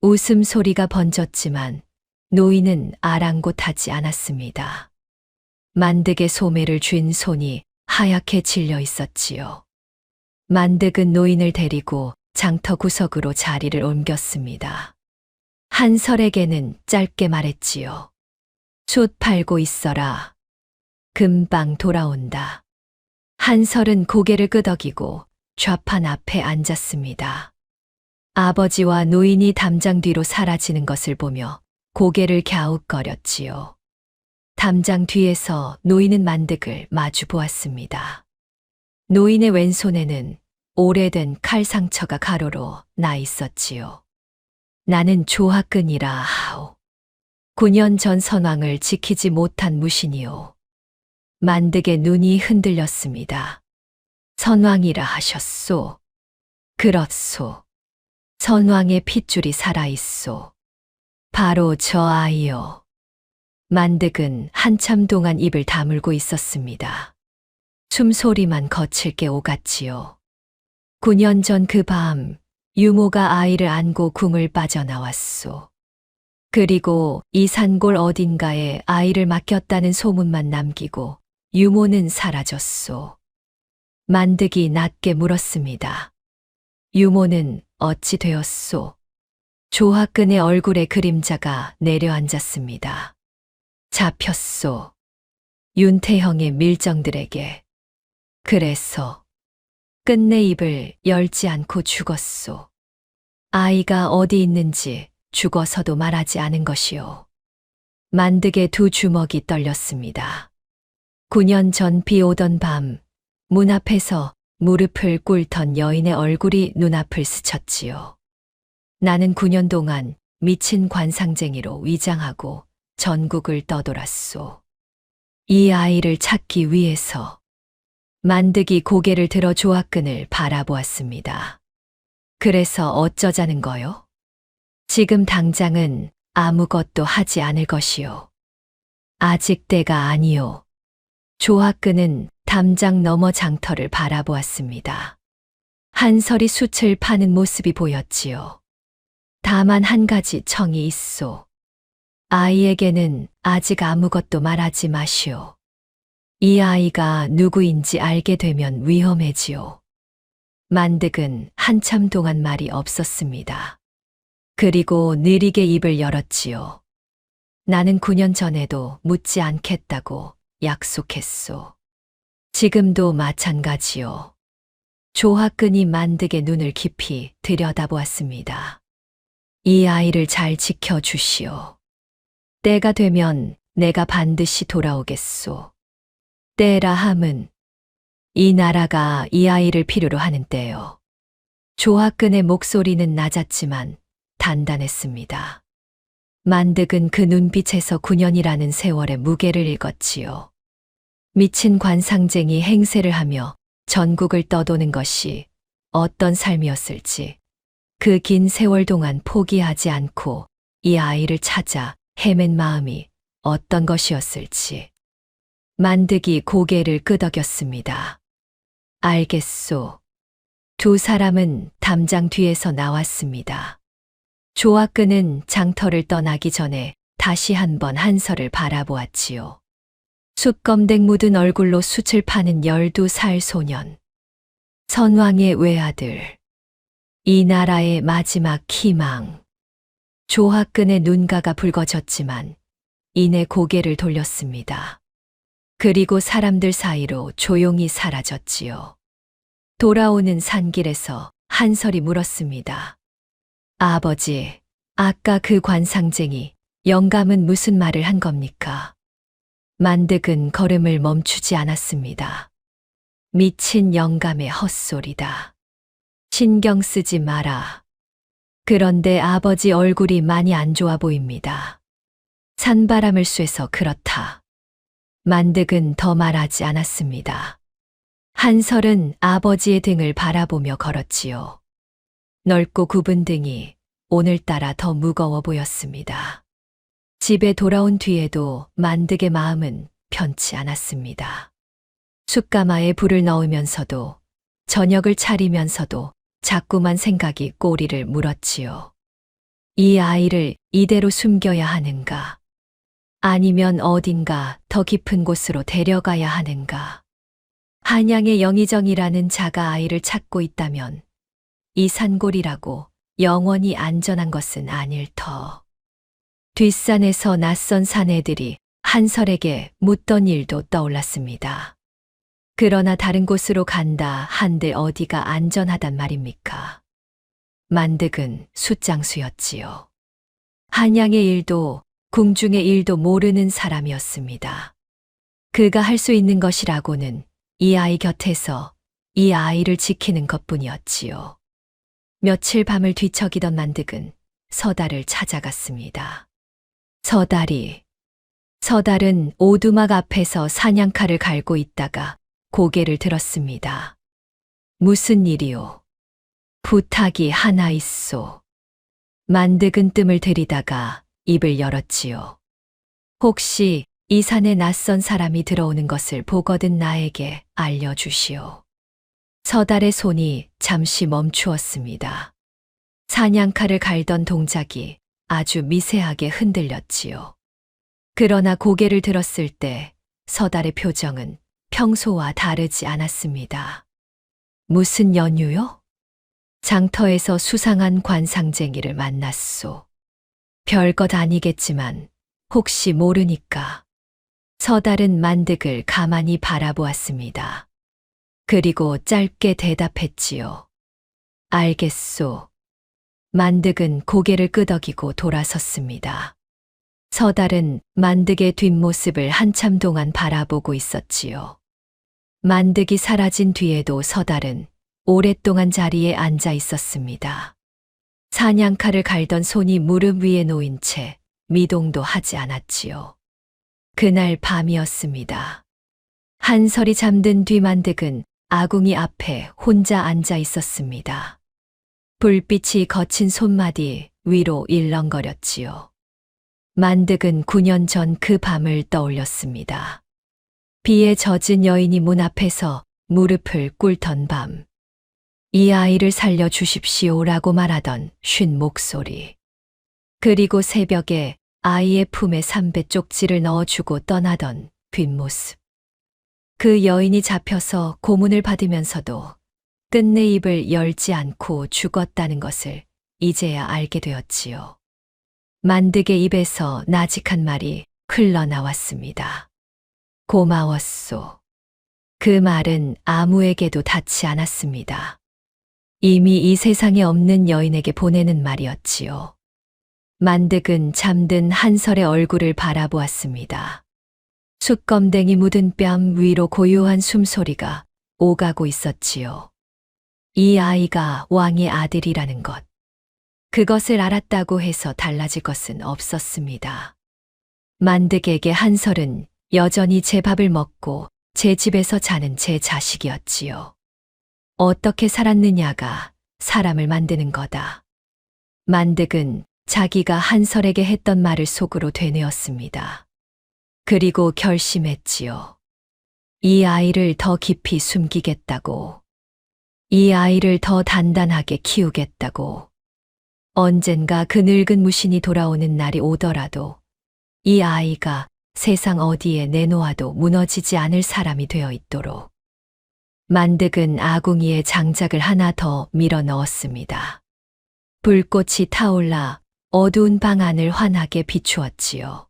웃음소리가 번졌지만 노인은 아랑곳하지 않았습니다. 만득의 소매를 쥔 손이 하얗게 질려 있었지요. 만득은 노인을 데리고 장터 구석으로 자리를 옮겼습니다. 한설에게는 짧게 말했지요. 숯 팔고 있어라. 금방 돌아온다. 한설은 고개를 끄덕이고 좌판 앞에 앉았습니다. 아버지와 노인이 담장 뒤로 사라지는 것을 보며 고개를 갸웃거렸지요. 담장 뒤에서 노인은 만득을 마주 보았습니다. 노인의 왼손에는 오래된 칼 상처가 가로로 나 있었지요. 나는 조하끈이라 하오. 9년 전 선왕을 지키지 못한 무신이오. 만득의 눈이 흔들렸습니다. 선왕이라 하셨소. 그렇소. 선왕의 핏줄이 살아있소. 바로 저 아이요. 만득은 한참 동안 입을 다물고 있었습니다. 숨소리만 거칠게 오갔지요. 9년 전 그 밤 유모가 아이를 안고 궁을 빠져나왔소. 그리고 이 산골 어딘가에 아이를 맡겼다는 소문만 남기고 유모는 사라졌소. 만득이 낮게 물었습니다. 유모는 어찌 되었소? 조하끈의 얼굴에 그림자가 내려앉았습니다. 잡혔소. 윤태형의 밀정들에게. 그래서 끝내 입을 열지 않고 죽었소. 아이가 어디 있는지 죽어서도 말하지 않은 것이요. 만득의 두 주먹이 떨렸습니다. 9년 전 비 오던 밤 문 앞에서 무릎을 꿇던 여인의 얼굴이 눈앞을 스쳤지요. 나는 9년 동안 미친 관상쟁이로 위장하고 전국을 떠돌았소. 이 아이를 찾기 위해서. 만득이 고개를 들어 조하끈을 바라보았습니다. 그래서 어쩌자는 거요? 지금 당장은 아무것도 하지 않을 것이요. 아직 때가 아니요. 조하끈은 담장 너머 장터를 바라보았습니다. 한설이 숯을 파는 모습이 보였지요. 다만 한 가지 청이 있소. 아이에게는 아직 아무것도 말하지 마시오. 이 아이가 누구인지 알게 되면 위험해지요. 만득은 한참 동안 말이 없었습니다. 그리고 느리게 입을 열었지요. 나는 9년 전에도 묻지 않겠다고 약속했소. 지금도 마찬가지요. 조화끈이 만득의 눈을 깊이 들여다보았습니다. 이 아이를 잘 지켜주시오. 때가 되면 내가 반드시 돌아오겠소. 때라 함은 이 나라가 이 아이를 필요로 하는 때요. 조화끈의 목소리는 낮았지만 단단했습니다. 만득은 그 눈빛에서 9년이라는 세월의 무게를 읽었지요. 미친 관상쟁이 행세를 하며 전국을 떠도는 것이 어떤 삶이었을지, 그 긴 세월 동안 포기하지 않고 이 아이를 찾아 헤맨 마음이 어떤 것이었을지. 만득이 고개를 끄덕였습니다. 알겠소. 두 사람은 담장 뒤에서 나왔습니다. 조화끈은 장터를 떠나기 전에 다시 한번 한설을 바라보았지요. 숯검댕 묻은 얼굴로 숯을 파는 12살 소년. 선왕의 외아들. 이 나라의 마지막 희망. 조화끈의 눈가가 붉어졌지만 이내 고개를 돌렸습니다. 그리고 사람들 사이로 조용히 사라졌지요. 돌아오는 산길에서 한설이 물었습니다. 아버지, 아까 그 관상쟁이 영감은 무슨 말을 한 겁니까? 만득은 걸음을 멈추지 않았습니다. 미친 영감의 헛소리다. 신경 쓰지 마라. 그런데 아버지 얼굴이 많이 안 좋아 보입니다. 산바람을 쐬서 그렇다. 만득은 더 말하지 않았습니다. 한설은 아버지의 등을 바라보며 걸었지요. 넓고 굽은 등이 오늘따라 더 무거워 보였습니다. 집에 돌아온 뒤에도 만득의 마음은 편치 않았습니다. 숯가마에 불을 넣으면서도 저녁을 차리면서도 자꾸만 생각이 꼬리를 물었지요. 이 아이를 이대로 숨겨야 하는가? 아니면 어딘가 더 깊은 곳으로 데려가야 하는가? 한양의 영의정이라는 자가 아이를 찾고 있다면 이 산골이라고 영원히 안전한 것은 아닐 터. 뒷산에서 낯선 사내들이 한설에게 묻던 일도 떠올랐습니다. 그러나 다른 곳으로 간다 한들 어디가 안전하단 말입니까? 만득은 숫장수였지요. 한양의 일도 궁중의 일도 모르는 사람이었습니다. 그가 할 수 있는 것이라고는 이 아이 곁에서 이 아이를 지키는 것뿐이었지요. 며칠 밤을 뒤척이던 만득은 서달을 찾아갔습니다. 서달은 오두막 앞에서 사냥칼을 갈고 있다가 고개를 들었습니다. 무슨 일이오? 부탁이 하나 있소. 만득은 뜸을 들이다가 입을 열었지요. 혹시 이 산에 낯선 사람이 들어오는 것을 보거든 나에게 알려주시오. 서달의 손이 잠시 멈추었습니다. 사냥칼을 갈던 동작이 아주 미세하게 흔들렸지요. 그러나 고개를 들었을 때 서달의 표정은 평소와 다르지 않았습니다. 무슨 연유요? 장터에서 수상한 관상쟁이를 만났소. 별것 아니겠지만 혹시 모르니까. 서달은 만득을 가만히 바라보았습니다. 그리고 짧게 대답했지요. 알겠소. 만득은 고개를 끄덕이고 돌아섰습니다. 서달은 만득의 뒷모습을 한참 동안 바라보고 있었지요. 만득이 사라진 뒤에도 서달은 오랫동안 자리에 앉아 있었습니다. 사냥칼을 갈던 손이 무릎 위에 놓인 채 미동도 하지 않았지요. 그날 밤이었습니다. 한설이 잠든 뒤 만득은 아궁이 앞에 혼자 앉아 있었습니다. 불빛이 거친 손마디 위로 일렁거렸지요. 만득은 9년 전 그 밤을 떠올렸습니다. 비에 젖은 여인이 문 앞에서 무릎을 꿇던 밤. 이 아이를 살려주십시오라고 말하던 쉰 목소리. 그리고 새벽에 아이의 품에 삼배 쪽지를 넣어주고 떠나던 뒷모습. 그 여인이 잡혀서 고문을 받으면서도 끝내 입을 열지 않고 죽었다는 것을 이제야 알게 되었지요. 만득의 입에서 나직한 말이 흘러나왔습니다. 고마웠소. 그 말은 아무에게도 닿지 않았습니다. 이미 이 세상에 없는 여인에게 보내는 말이었지요. 만득은 잠든 한설의 얼굴을 바라보았습니다. 숯검댕이 묻은 뺨 위로 고요한 숨소리가 오가고 있었지요. 이 아이가 왕의 아들이라는 것. 그것을 알았다고 해서 달라질 것은 없었습니다. 만득에게 한설은 여전히 제 밥을 먹고 제 집에서 자는 제 자식이었지요. 어떻게 살았느냐가 사람을 만드는 거다. 만득은 자기가 한설에게 했던 말을 속으로 되뇌었습니다. 그리고 결심했지요. 이 아이를 더 깊이 숨기겠다고. 이 아이를 더 단단하게 키우겠다고. 언젠가 그 늙은 무신이 돌아오는 날이 오더라도 이 아이가 세상 어디에 내놓아도 무너지지 않을 사람이 되어 있도록. 만득은 아궁이에 장작을 하나 더 밀어 넣었습니다. 불꽃이 타올라 어두운 방 안을 환하게 비추었지요.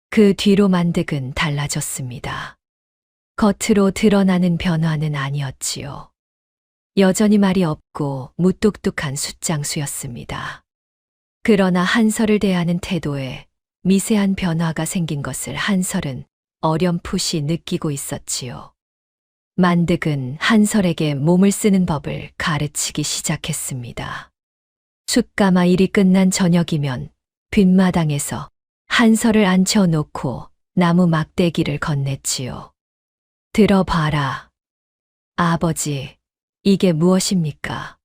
그 뒤로 만득은 달라졌습니다. 겉으로 드러나는 변화는 아니었지요. 여전히 말이 없고 무뚝뚝한 숫장수였습니다. 그러나 한설을 대하는 태도에 미세한 변화가 생긴 것을 한설은 어렴풋이 느끼고 있었지요. 만득은 한설에게 몸을 쓰는 법을 가르치기 시작했습니다. 숫가마 일이 끝난 저녁이면 뒷마당에서 한설을 앉혀놓고 나무 막대기를 건넸지요. 들어봐라. 아버지, 이게 무엇입니까?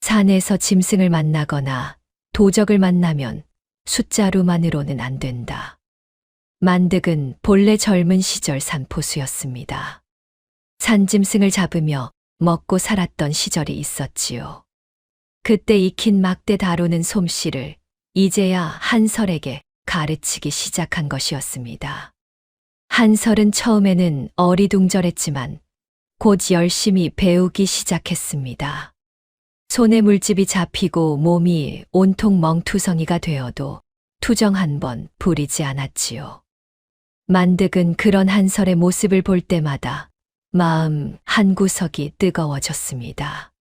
산에서 짐승을 만나거나 도적을 만나면 숫자루만으로는 안 된다. 만득은 본래 젊은 시절 산포수였습니다. 산짐승을 잡으며 먹고 살았던 시절이 있었지요. 그때 익힌 막대 다루는 솜씨를 이제야 한설에게 가르치기 시작한 것이었습니다. 한설은 처음에는 어리둥절했지만 곧 열심히 배우기 시작했습니다. 손에 물집이 잡히고 몸이 온통 멍투성이가 되어도 투정 한 번 부리지 않았지요. 만득은 그런 한설의 모습을 볼 때마다 마음 한구석이 뜨거워졌습니다.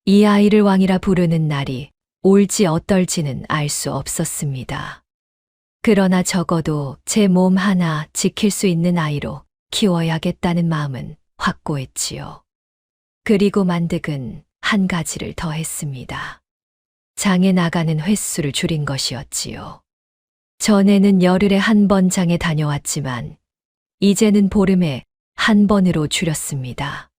이 아이를 왕이라 부르는 날이 올지 어떨지는 알 수 없었습니다. 그러나 적어도 제 몸 하나 지킬 수 있는 아이로 키워야겠다는 마음은 확고했지요. 그리고 만득은 한 가지를 더 했습니다. 장에 나가는 횟수를 줄인 것이었지요. 전에는 열흘에 한 번 장에 다녀왔지만 이제는 보름에 한 번으로 줄였습니다.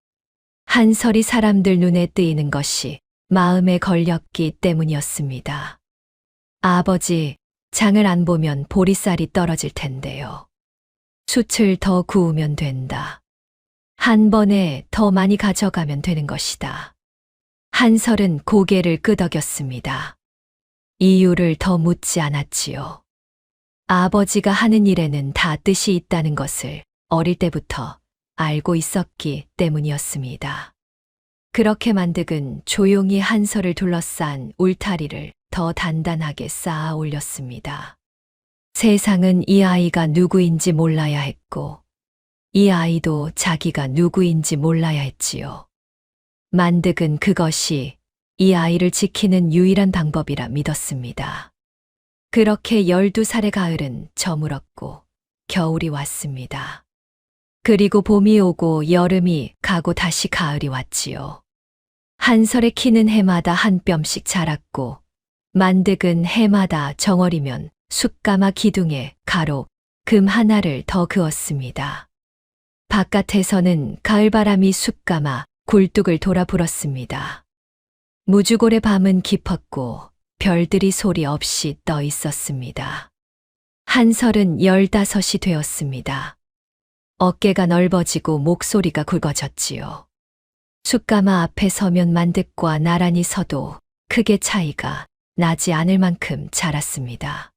한설이 사람들 눈에 뜨이는 것이 마음에 걸렸기 때문이었습니다. 아버지, 장을 안 보면 보리쌀이 떨어질 텐데요. 숯을 더 구우면 된다. 한 번에 더 많이 가져가면 되는 것이다. 한설은 고개를 끄덕였습니다. 이유를 더 묻지 않았지요. 아버지가 하는 일에는 다 뜻이 있다는 것을 어릴 때부터 알고 있었기 때문이었습니다. 그렇게 만득은 조용히 한설을 둘러싼 울타리를 더 단단하게 쌓아 올렸습니다. 세상은 이 아이가 누구인지 몰라야 했고, 이 아이도 자기가 누구인지 몰라야 했지요. 만득은 그것이 이 아이를 지키는 유일한 방법이라 믿었습니다. 그렇게 12살의 가을은 저물었고 겨울이 왔습니다. 그리고 봄이 오고 여름이 가고 다시 가을이 왔지요. 한설의 키는 해마다 한 뼘씩 자랐고 만득은 해마다 정월이면 숯가마 기둥에 가로, 금 하나를 더 그었습니다. 바깥에서는 가을바람이 숯가마, 굴뚝을 돌아 불었습니다. 무주골의 밤은 깊었고 별들이 소리 없이 떠 있었습니다. 한설은 15이 되었습니다. 어깨가 넓어지고 목소리가 굵어졌지요. 숯가마 앞에 서면 만득과 나란히 서도 크게 차이가 나지 않을 만큼 자랐습니다.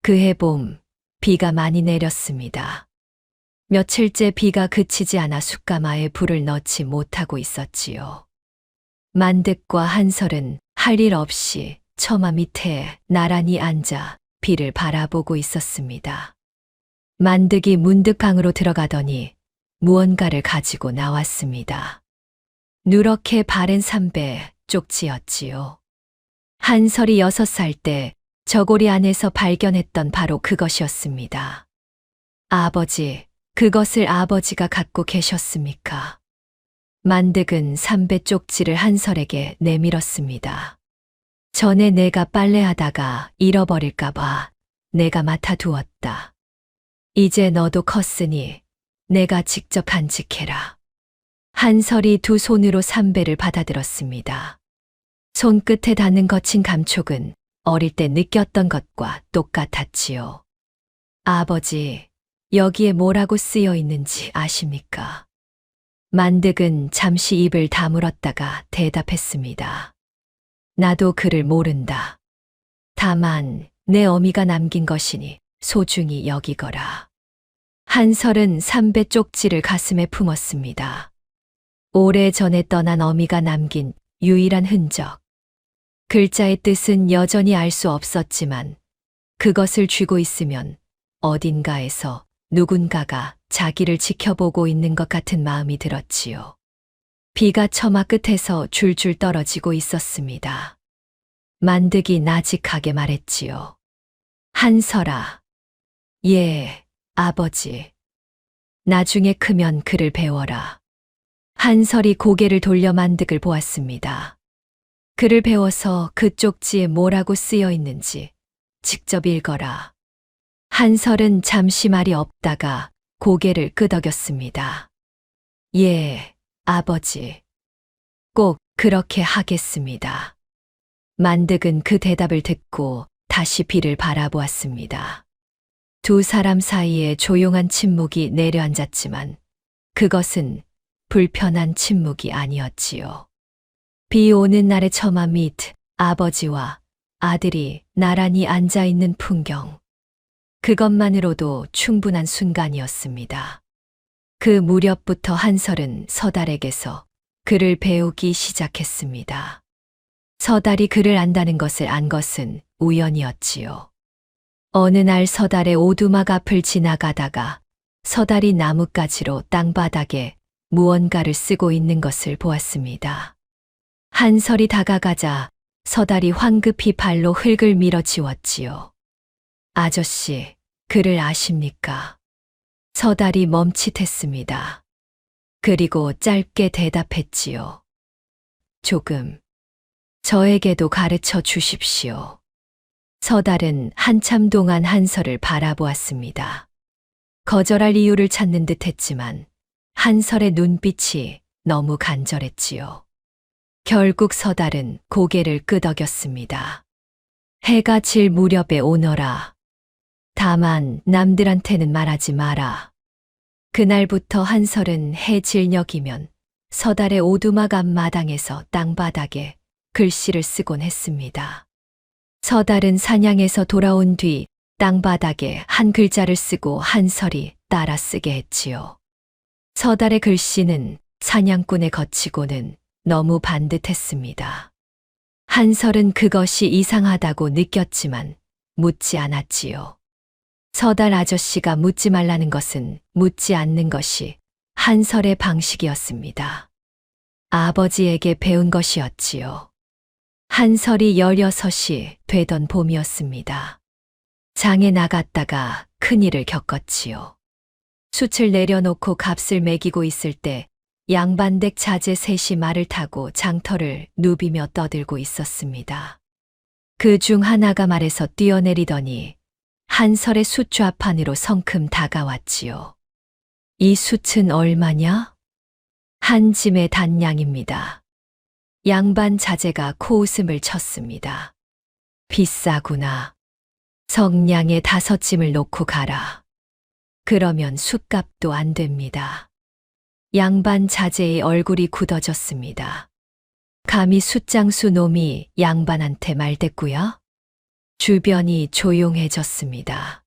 그해 봄, 비가 많이 내렸습니다. 며칠째 비가 그치지 않아 숯가마에 불을 넣지 못하고 있었지요. 만득과 한설은 할 일 없이 처마 밑에 나란히 앉아 비를 바라보고 있었습니다. 만득이 문득 방으로 들어가더니 무언가를 가지고 나왔습니다. 누렇게 바랜 삼배 쪽지였지요. 한설이 6살 때 저고리 안에서 발견했던 바로 그것이었습니다. 아버지, 그것을 아버지가 갖고 계셨습니까? 만득은 삼배 쪽지를 한설에게 내밀었습니다. 전에 내가 빨래하다가 잃어버릴까봐 내가 맡아두었다. 이제 너도 컸으니 내가 직접 간직해라. 한설이 두 손으로 삼배를 받아들었습니다. 손끝에 닿는 거친 감촉은 어릴 때 느꼈던 것과 똑같았지요. 아버지, 여기에 뭐라고 쓰여 있는지 아십니까? 만득은 잠시 입을 다물었다가 대답했습니다. 나도 글을 모른다. 다만 내 어미가 남긴 것이니 소중히 여기거라. 한설은 삼배 쪽지를 가슴에 품었습니다. 오래전에 떠난 어미가 남긴 유일한 흔적. 글자의 뜻은 여전히 알 수 없었지만 그것을 쥐고 있으면 어딘가에서 누군가가 자기를 지켜보고 있는 것 같은 마음이 들었지요. 비가 처마 끝에서 줄줄 떨어지고 있었습니다. 만득이 나직하게 말했지요. 한설아. 예, 아버지. 나중에 크면 글을 배워라. 한설이 고개를 돌려 만득을 보았습니다. 글을 배워서 그 쪽지에 뭐라고 쓰여 있는지 직접 읽어라. 한설은 잠시 말이 없다가 고개를 끄덕였습니다. 예, 아버지. 꼭 그렇게 하겠습니다. 만득은 그 대답을 듣고 다시 비를 바라보았습니다. 두 사람 사이에 조용한 침묵이 내려앉았지만 그것은 불편한 침묵이 아니었지요. 비 오는 날의 처마 밑 아버지와 아들이 나란히 앉아 있는 풍경. 그것만으로도 충분한 순간이었습니다. 그 무렵부터 한설은 서달에게서 글을 배우기 시작했습니다. 서달이 글을 안다는 것을 안 것은 우연이었지요. 어느 날 서달의 오두막 앞을 지나가다가 서달이 나뭇가지로 땅바닥에 무언가를 쓰고 있는 것을 보았습니다. 한설이 다가가자 서달이 황급히 발로 흙을 밀어 지웠지요. 아저씨, 글을 아십니까? 서달이 멈칫했습니다. 그리고 짧게 대답했지요. 조금. 저에게도 가르쳐 주십시오. 서달은 한참 동안 한설을 바라보았습니다. 거절할 이유를 찾는 듯 했지만 한설의 눈빛이 너무 간절했지요. 결국 서달은 고개를 끄덕였습니다. 해가 질 무렵에 오너라. 다만 남들한테는 말하지 마라. 그날부터 한설은 해 질녘이면 서달의 오두막 앞마당에서 땅바닥에 글씨를 쓰곤 했습니다. 서달은 사냥에서 돌아온 뒤 땅바닥에 한 글자를 쓰고 한설이 따라 쓰게 했지요. 서달의 글씨는 사냥꾼의 거치고는 너무 반듯했습니다. 한설은 그것이 이상하다고 느꼈지만 묻지 않았지요. 서달 아저씨가 묻지 말라는 것은 묻지 않는 것이 한설의 방식이었습니다. 아버지에게 배운 것이었지요. 한설이 16이 되던 봄이었습니다. 장에 나갔다가 큰일을 겪었지요. 숯을 내려놓고 값을 매기고 있을 때 양반댁 자제 셋이 말을 타고 장터를 누비며 떠들고 있었습니다. 그 중 하나가 말에서 뛰어내리더니 한설의 숯 좌판으로 성큼 다가왔지요. 이 숯은 얼마냐? 한 짐의 단량입니다. 양반 자제가 코웃음을 쳤습니다. 비싸구나. 성냥에 5짐을 놓고 가라. 그러면 숯값도 안 됩니다. 양반 자제의 얼굴이 굳어졌습니다. 감히 숫장수 놈이 양반한테 말댔구요? 주변이 조용해졌습니다.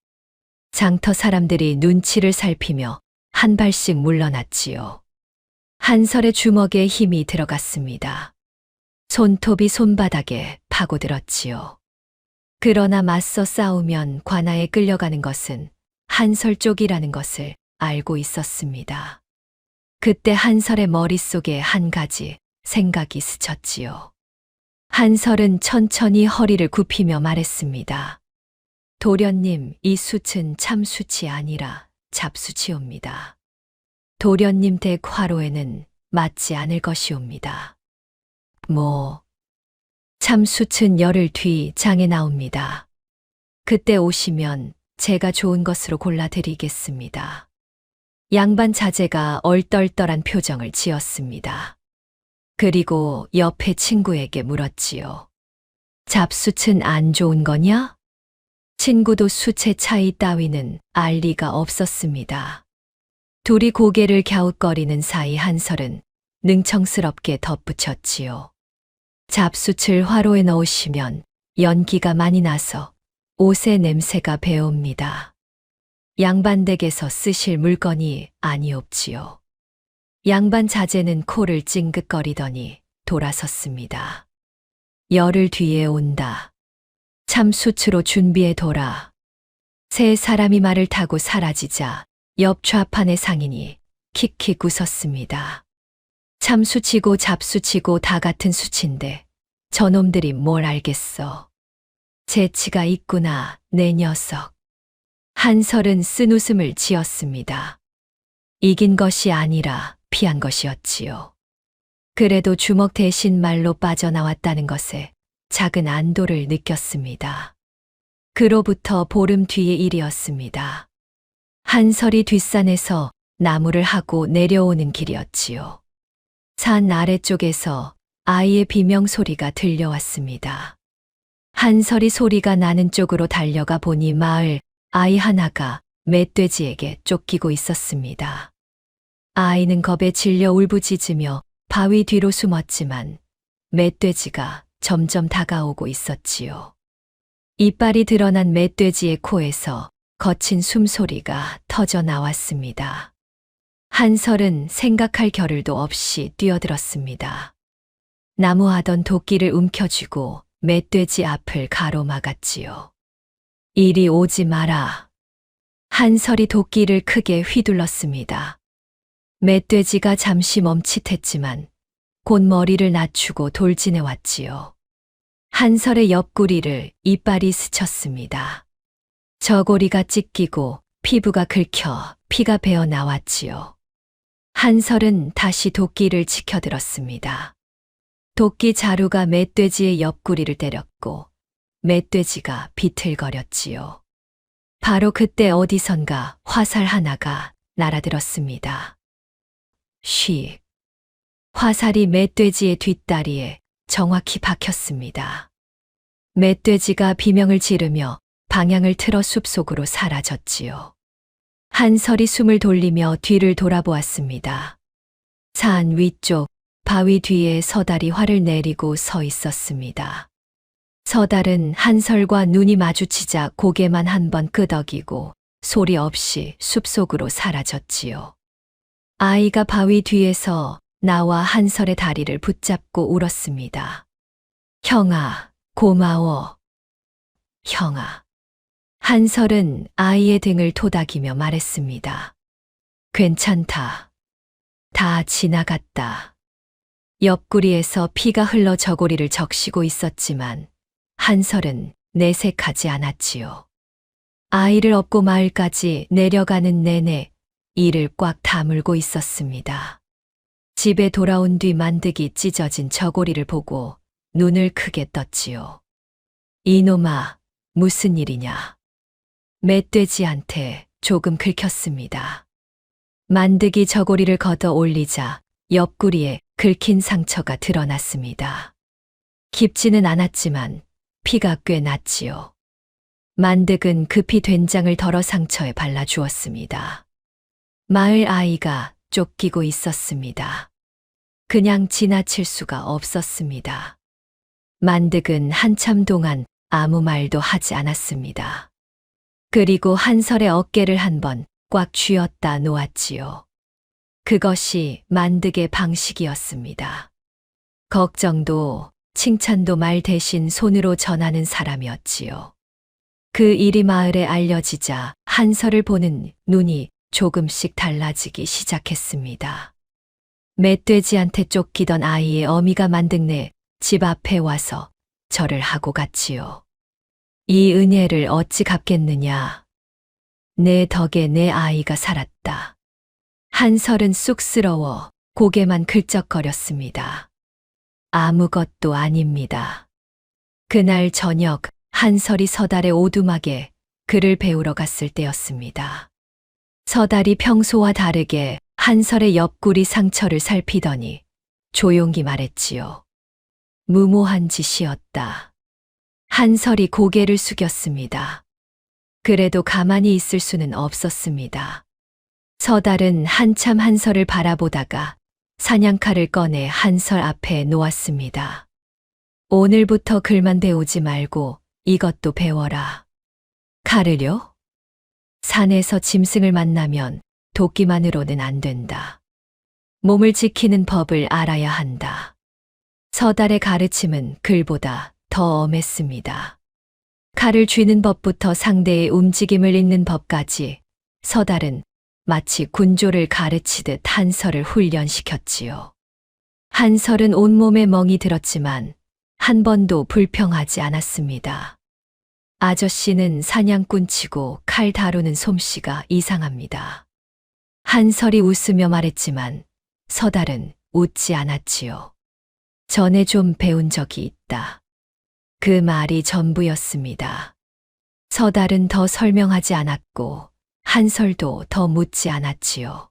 장터 사람들이 눈치를 살피며 한 발씩 물러났지요. 한설의 주먹에 힘이 들어갔습니다. 손톱이 손바닥에 파고들었지요. 그러나 맞서 싸우면 관아에 끌려가는 것은 한설 쪽이라는 것을 알고 있었습니다. 그때 한설의 머릿속에 한 가지 생각이 스쳤지요. 한설은 천천히 허리를 굽히며 말했습니다. 도련님, 이 숯은 참 숯이 아니라 잡수치옵니다. 도련님 댁 화로에는 맞지 않을 것이옵니다. 참숯은 열흘 뒤 장에 나옵니다. 그때 오시면 제가 좋은 것으로 골라드리겠습니다. 양반 자제가 얼떨떨한 표정을 지었습니다. 그리고 옆에 친구에게 물었지요. 잡숯은 안 좋은 거냐? 친구도 숯의 차이 따위는 알 리가 없었습니다. 둘이 고개를 갸웃거리는 사이 한설은 능청스럽게 덧붙였지요. 잡숯을 화로에 넣으시면 연기가 많이 나서 옷의 냄새가 배옵니다. 양반댁에서 쓰실 물건이 아니옵지요. 양반 자제는 코를 찡긋거리더니 돌아섰습니다. 열흘 뒤에 온다. 참숯으로 준비해 둬라. 세 사람이 말을 타고 사라지자 옆 좌판의 상인이 킥킥 웃었습니다. 참수치고 잡수치고 다 같은 수치인데 저놈들이 뭘 알겠어. 재치가 있구나, 내 녀석. 한설은 쓴 웃음을 지었습니다. 이긴 것이 아니라 피한 것이었지요. 그래도 주먹 대신 말로 빠져나왔다는 것에 작은 안도를 느꼈습니다. 그로부터 보름 뒤의 일이었습니다. 한설이 뒷산에서 나무를 하고 내려오는 길이었지요. 산 아래쪽에서 아이의 비명소리가 들려왔습니다. 한설이 소리가 나는 쪽으로 달려가 보니 마을 아이 하나가 멧돼지에게 쫓기고 있었습니다. 아이는 겁에 질려 울부짖으며 바위 뒤로 숨었지만 멧돼지가 점점 다가오고 있었지요. 이빨이 드러난 멧돼지의 코에서 거친 숨소리가 터져 나왔습니다. 한설은 생각할 겨를도 없이 뛰어들었습니다. 나무하던 도끼를 움켜쥐고 멧돼지 앞을 가로막았지요. 이리 오지 마라. 한설이 도끼를 크게 휘둘렀습니다. 멧돼지가 잠시 멈칫했지만 곧 머리를 낮추고 돌진해 왔지요. 한설의 옆구리를 이빨이 스쳤습니다. 저고리가 찢기고 피부가 긁혀 피가 배어 나왔지요. 한설은 다시 도끼를 치켜들었습니다. 도끼 자루가 멧돼지의 옆구리를 때렸고 멧돼지가 비틀거렸지요. 바로 그때 어디선가 화살 하나가 날아들었습니다. 쉿. 화살이 멧돼지의 뒷다리에 정확히 박혔습니다. 멧돼지가 비명을 지르며 방향을 틀어 숲속으로 사라졌지요. 한설이 숨을 돌리며 뒤를 돌아보았습니다. 산 위쪽 바위 뒤에 서달이 활을 내리고 서 있었습니다. 서달은 한설과 눈이 마주치자 고개만 한번 끄덕이고 소리 없이 숲속으로 사라졌지요. 아이가 바위 뒤에서 나와 한설의 다리를 붙잡고 울었습니다. 형아, 고마워. 형아. 한설은 아이의 등을 토닥이며 말했습니다. 괜찮다. 다 지나갔다. 옆구리에서 피가 흘러 저고리를 적시고 있었지만 한설은 내색하지 않았지요. 아이를 업고 마을까지 내려가는 내내 이를 꽉 다물고 있었습니다. 집에 돌아온 뒤 만득이 찢어진 저고리를 보고 눈을 크게 떴지요. 이놈아, 무슨 일이냐? 멧돼지한테 조금 긁혔습니다. 만득이 저고리를 걷어 올리자 옆구리에 긁힌 상처가 드러났습니다. 깊지는 않았지만 피가 꽤 났지요. 만득은 급히 된장을 덜어 상처에 발라주었습니다. 마을 아이가 쫓기고 있었습니다. 그냥 지나칠 수가 없었습니다. 만득은 한참 동안 아무 말도 하지 않았습니다. 그리고 한설의 어깨를 한번 꽉 쥐었다 놓았지요. 그것이 만득의 방식이었습니다. 걱정도 칭찬도 말 대신 손으로 전하는 사람이었지요. 그 일이 마을에 알려지자 한설을 보는 눈이 조금씩 달라지기 시작했습니다. 멧돼지한테 쫓기던 아이의 어미가 만득네 집 앞에 와서 절을 하고 갔지요. 이 은혜를 어찌 갚겠느냐. 내 덕에 내 아이가 살았다. 한설은 쑥스러워 고개만 긁적거렸습니다. 아무것도 아닙니다. 그날 저녁 한설이 서달의 오두막에 글을 배우러 갔을 때였습니다. 서달이 평소와 다르게 한설의 옆구리 상처를 살피더니 조용히 말했지요. 무모한 짓이었다. 한설이 고개를 숙였습니다. 그래도 가만히 있을 수는 없었습니다. 서달은 한참 한설을 바라보다가 사냥칼을 꺼내 한설 앞에 놓았습니다. 오늘부터 글만 배우지 말고 이것도 배워라. 칼을요? 산에서 짐승을 만나면 도끼만으로는 안 된다. 몸을 지키는 법을 알아야 한다. 서달의 가르침은 글보다 더 엄했습니다. 칼을 쥐는 법부터 상대의 움직임을 읽는 법까지 서달은 마치 군조를 가르치듯 한설을 훈련시켰지요. 한설은 온몸에 멍이 들었지만 한 번도 불평하지 않았습니다. 아저씨는 사냥꾼치고 칼 다루는 솜씨가 이상합니다. 한설이 웃으며 말했지만 서달은 웃지 않았지요. 전에 좀 배운 적이 있다. 그 말이 전부였습니다. 서달은 더 설명하지 않았고 한설도 더 묻지 않았지요.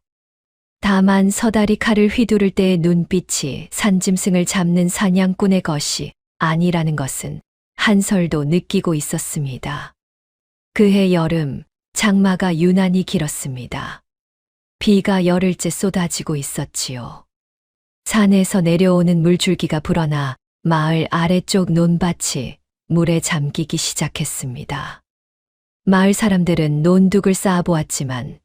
다만 서달이 칼을 휘두를 때의 눈빛이 산짐승을 잡는 사냥꾼의 것이 아니라는 것은 한설도 느끼고 있었습니다. 그해 여름 장마가 유난히 길었습니다. 비가 열흘째 쏟아지고 있었지요. 산에서 내려오는 물줄기가 불어나 마을 아래쪽 논밭이 물에 잠기기 시작했습니다. 마을 사람들은 논둑을 쌓아보았지만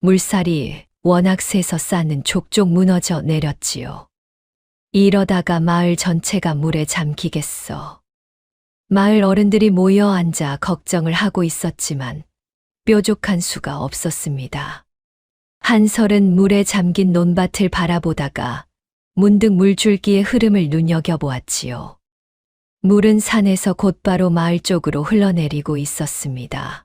물살이 워낙 세서 쌓는 족족 무너져 내렸지요. 이러다가 마을 전체가 물에 잠기겠어. 마을 어른들이 모여 앉아 걱정을 하고 있었지만 뾰족한 수가 없었습니다. 한설은 물에 잠긴 논밭을 바라보다가 문득 물줄기의 흐름을 눈여겨보았지요. 물은 산에서 곧바로 마을 쪽으로 흘러내리고 있었습니다.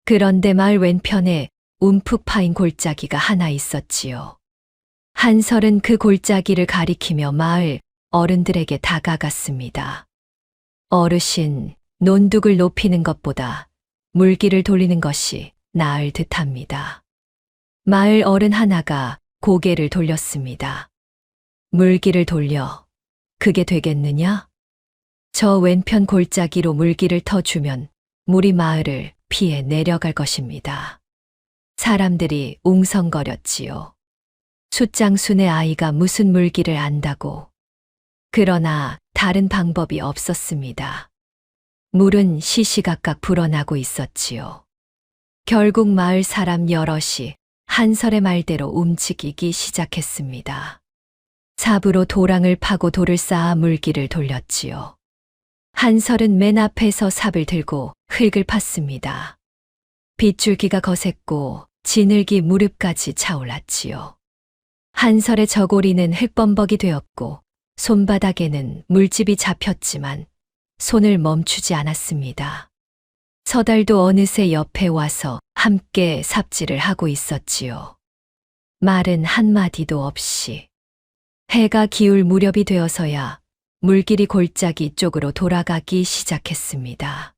그런데 마을 왼편에 움푹 파인 골짜기가 하나 있었지요. 한설은 그 골짜기를 가리키며 마을 어른들에게 다가갔습니다. 어르신, 논둑을 높이는 것보다 물기를 돌리는 것이 나을 듯합니다. 마을 어른 하나가 고개를 돌렸습니다. 물기를 돌려 그게 되겠느냐? 저 왼편 골짜기로 물기를 터주면 물이 마을을 피해 내려갈 것입니다. 사람들이 웅성거렸지요. 숫장순의 아이가 무슨 물기를 안다고. 그러나 다른 방법이 없었습니다. 물은 시시각각 불어나고 있었지요. 결국 마을 사람 여럿이 한설의 말대로 움직이기 시작했습니다. 삽으로 도랑을 파고 돌을 쌓아 물기를 돌렸지요. 한설은 맨 앞에서 삽을 들고 흙을 팠습니다. 빗줄기가 거셌고 지늘기 무릎까지 차올랐지요. 한설의 저고리는 흙범벅이 되었고 손바닥에는 물집이 잡혔지만 손을 멈추지 않았습니다. 서달도 어느새 옆에 와서 함께 삽질을 하고 있었지요. 말은 한마디도 없이. 해가 기울 무렵이 되어서야 물길이 골짜기 쪽으로 돌아가기 시작했습니다.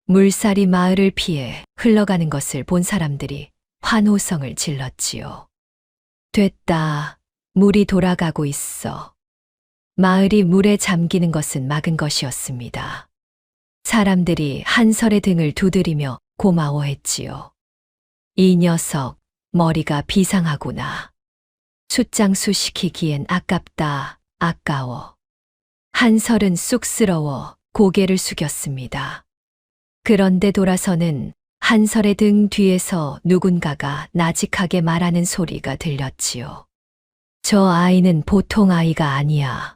물살이 마을을 피해 흘러가는 것을 본 사람들이 환호성을 질렀지요. 됐다. 물이 돌아가고 있어. 마을이 물에 잠기는 것은 막은 것이었습니다. 사람들이 한설의 등을 두드리며 고마워했지요. 이 녀석, 머리가 비상하구나. 숫장수 시키기엔 아깝다, 아까워. 한설은 쑥스러워 고개를 숙였습니다. 그런데 돌아서는 한설의 등 뒤에서 누군가가 나직하게 말하는 소리가 들렸지요. 저 아이는 보통 아이가 아니야.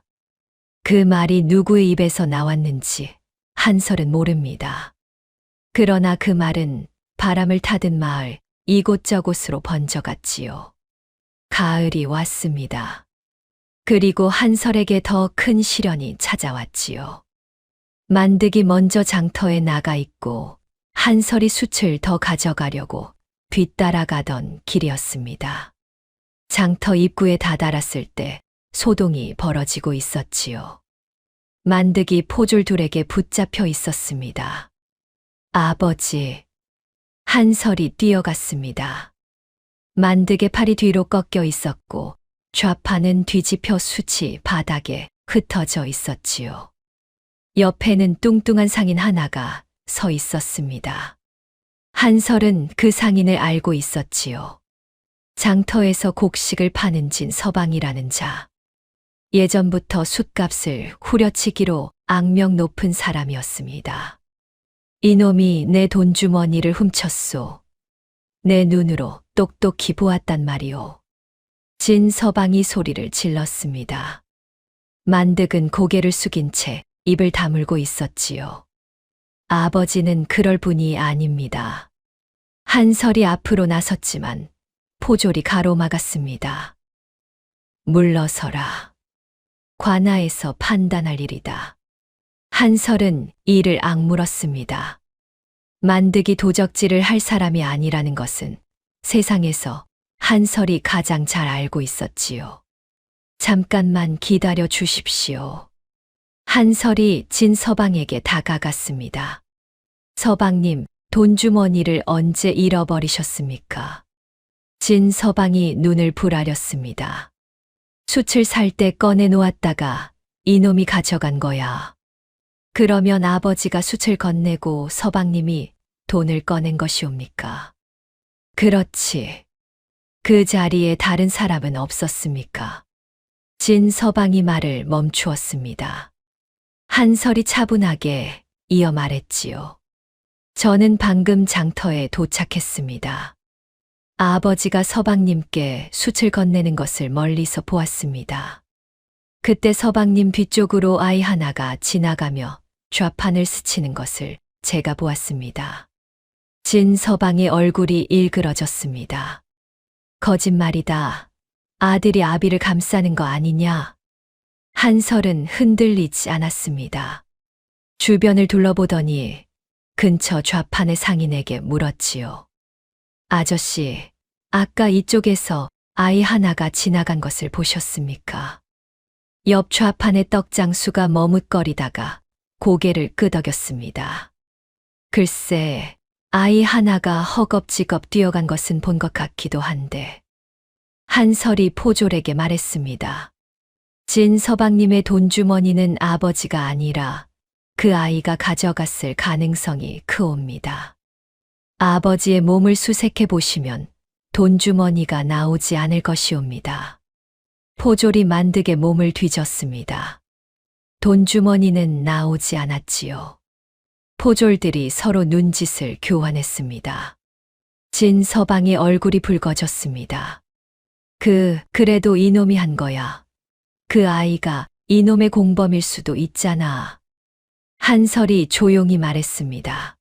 그 말이 누구의 입에서 나왔는지 한설은 모릅니다. 그러나 그 말은 바람을 타듯 마을 이곳저곳으로 번져갔지요. 가을이 왔습니다. 그리고 한설에게 더 큰 시련이 찾아왔지요. 만득이 먼저 장터에 나가 있고 한설이 숯을 더 가져가려고 뒤따라가던 길이었습니다. 장터 입구에 다다랐을 때 소동이 벌어지고 있었지요. 만득이 포졸들에게 붙잡혀 있었습니다. 아버지. 한설이 뛰어갔습니다. 만득의 팔이 뒤로 꺾여 있었고 좌판은 뒤집혀 숯이 바닥에 흩어져 있었지요. 옆에는 뚱뚱한 상인 하나가 서 있었습니다. 한설은 그 상인을 알고 있었지요. 장터에서 곡식을 파는 진 서방이라는 자. 예전부터 숯값을 후려치기로 악명 높은 사람이었습니다. 이놈이 내 돈주머니를 훔쳤소. 내 눈으로 똑똑히 보았단 말이오. 진 서방이 소리를 질렀습니다. 만득은 고개를 숙인 채 입을 다물고 있었지요. 아버지는 그럴 분이 아닙니다. 한설이 앞으로 나섰지만 포졸이 가로막았습니다. 물러서라. 관아에서 판단할 일이다. 한설은 이를 악물었습니다. 만득이 도적질을 할 사람이 아니라는 것은 세상에서 한설이 가장 잘 알고 있었지요. 잠깐만 기다려 주십시오. 한설이 진 서방에게 다가갔습니다. 서방님, 돈주머니를 언제 잃어버리셨습니까? 진 서방이 눈을 부라렸습니다. 숯을 살 때 꺼내 놓았다가 이놈이 가져간 거야. 그러면 아버지가 숯을 건네고 서방님이 돈을 꺼낸 것이옵니까? 그렇지. 그 자리에 다른 사람은 없었습니까? 진 서방이 말을 멈추었습니다. 한설이 차분하게 이어 말했지요. 저는 방금 장터에 도착했습니다. 아버지가 서방님께 숯을 건네는 것을 멀리서 보았습니다. 그때 서방님 뒤쪽으로 아이 하나가 지나가며 좌판을 스치는 것을 제가 보았습니다. 진 서방의 얼굴이 일그러졌습니다. 거짓말이다. 아들이 아비를 감싸는 거 아니냐? 한설은 흔들리지 않았습니다. 주변을 둘러보더니 근처 좌판의 상인에게 물었지요. 아저씨, 아까 이쪽에서 아이 하나가 지나간 것을 보셨습니까? 옆 좌판의 떡장수가 머뭇거리다가 고개를 끄덕였습니다. 글쎄, 아이 하나가 허겁지겁 뛰어간 것은 본 것 같기도 한데. 한설이 포졸에게 말했습니다. 진 서방님의 돈주머니는 아버지가 아니라 그 아이가 가져갔을 가능성이 크옵니다. 아버지의 몸을 수색해 보시면 돈주머니가 나오지 않을 것이옵니다. 포졸이 만득의 몸을 뒤졌습니다. 돈주머니는 나오지 않았지요. 포졸들이 서로 눈짓을 교환했습니다. 진 서방의 얼굴이 붉어졌습니다. 그래도 이놈이 한 거야. 그 아이가 이놈의 공범일 수도 있잖아. 한설이 조용히 말했습니다.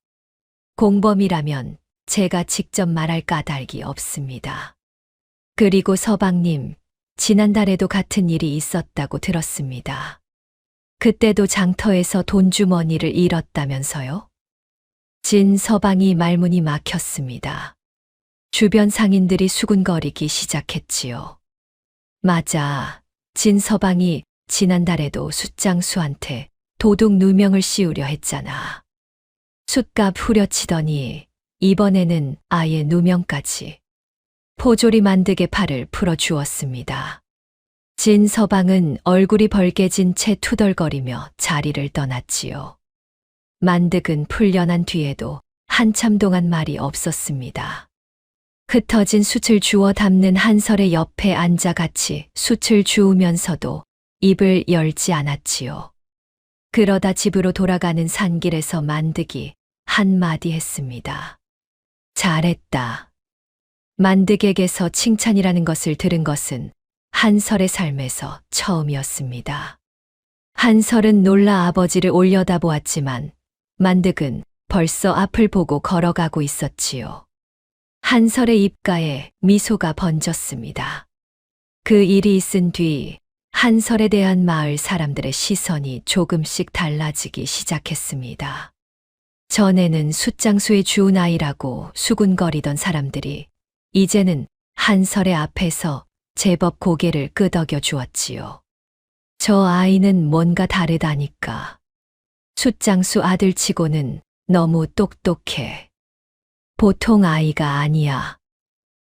공범이라면 제가 직접 말할 까닭이 없습니다. 그리고 서방님, 지난달에도 같은 일이 있었다고 들었습니다. 그때도 장터에서 돈주머니를 잃었다면서요? 진 서방이 말문이 막혔습니다. 주변 상인들이 수군거리기 시작했지요. 맞아. 진 서방이 지난달에도 숫장수한테 도둑 누명을 씌우려 했잖아. 숫값 후려치더니 이번에는 아예 누명까지. 포졸이 만득의 팔을 풀어주었습니다. 진 서방은 얼굴이 벌개진 채 투덜거리며 자리를 떠났지요. 만득은 풀려난 뒤에도 한참 동안 말이 없었습니다. 흩어진 숯을 주워 담는 한설의 옆에 앉아 같이 숯을 주우면서도 입을 열지 않았지요. 그러다 집으로 돌아가는 산길에서 만득이 한마디 했습니다. 잘했다. 만득에게서 칭찬이라는 것을 들은 것은 한설의 삶에서 처음이었습니다. 한설은 놀라 아버지를 올려다보았지만 만득은 벌써 앞을 보고 걸어가고 있었지요. 한설의 입가에 미소가 번졌습니다. 그 일이 있은 뒤 한설에 대한 마을 사람들의 시선이 조금씩 달라지기 시작했습니다. 전에는 숫장수의 주운 아이라고 수군거리던 사람들이 이제는 한설의 앞에서 제법 고개를 끄덕여 주었지요. 저 아이는 뭔가 다르다니까. 숫장수 아들치고는 너무 똑똑해. 보통 아이가 아니야.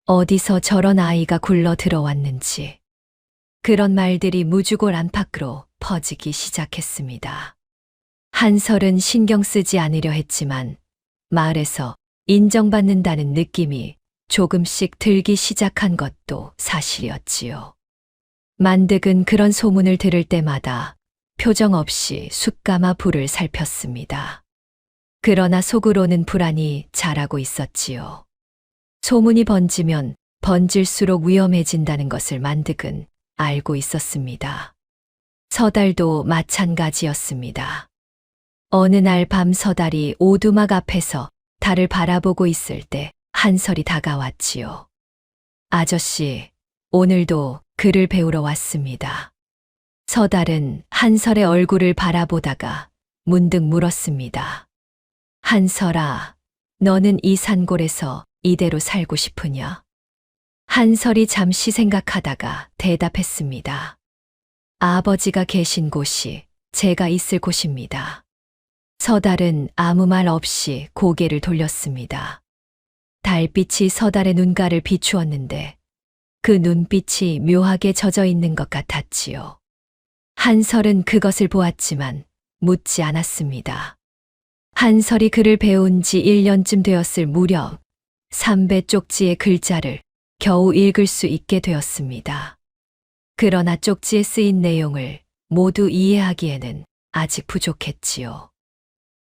어디서 저런 아이가 굴러 들어왔는지. 그런 말들이 무주골 안팎으로 퍼지기 시작했습니다. 한설은 신경 쓰지 않으려 했지만 마을에서 인정받는다는 느낌이 조금씩 들기 시작한 것도 사실이었지요. 만득은 그런 소문을 들을 때마다 표정 없이 숯가마 불을 살폈습니다. 그러나 속으로는 불안이 자라고 있었지요. 소문이 번지면 번질수록 위험해진다는 것을 만득은 알고 있었습니다. 서달도 마찬가지였습니다. 어느 날 밤 서달이 오두막 앞에서 달을 바라보고 있을 때 한설이 다가왔지요. 아저씨, 오늘도 글을 배우러 왔습니다. 서달은 한설의 얼굴을 바라보다가 문득 물었습니다. 한설아, 너는 이 산골에서 이대로 살고 싶으냐? 한설이 잠시 생각하다가 대답했습니다. 아버지가 계신 곳이 제가 있을 곳입니다. 서달은 아무 말 없이 고개를 돌렸습니다. 달빛이 서달의 눈가를 비추었는데 그 눈빛이 묘하게 젖어 있는 것 같았지요. 한설은 그것을 보았지만 묻지 않았습니다. 한설이 글을 배운 지 1년쯤 되었을 무렵 3배 쪽지의 글자를 겨우 읽을 수 있게 되었습니다. 그러나 쪽지에 쓰인 내용을 모두 이해하기에는 아직 부족했지요.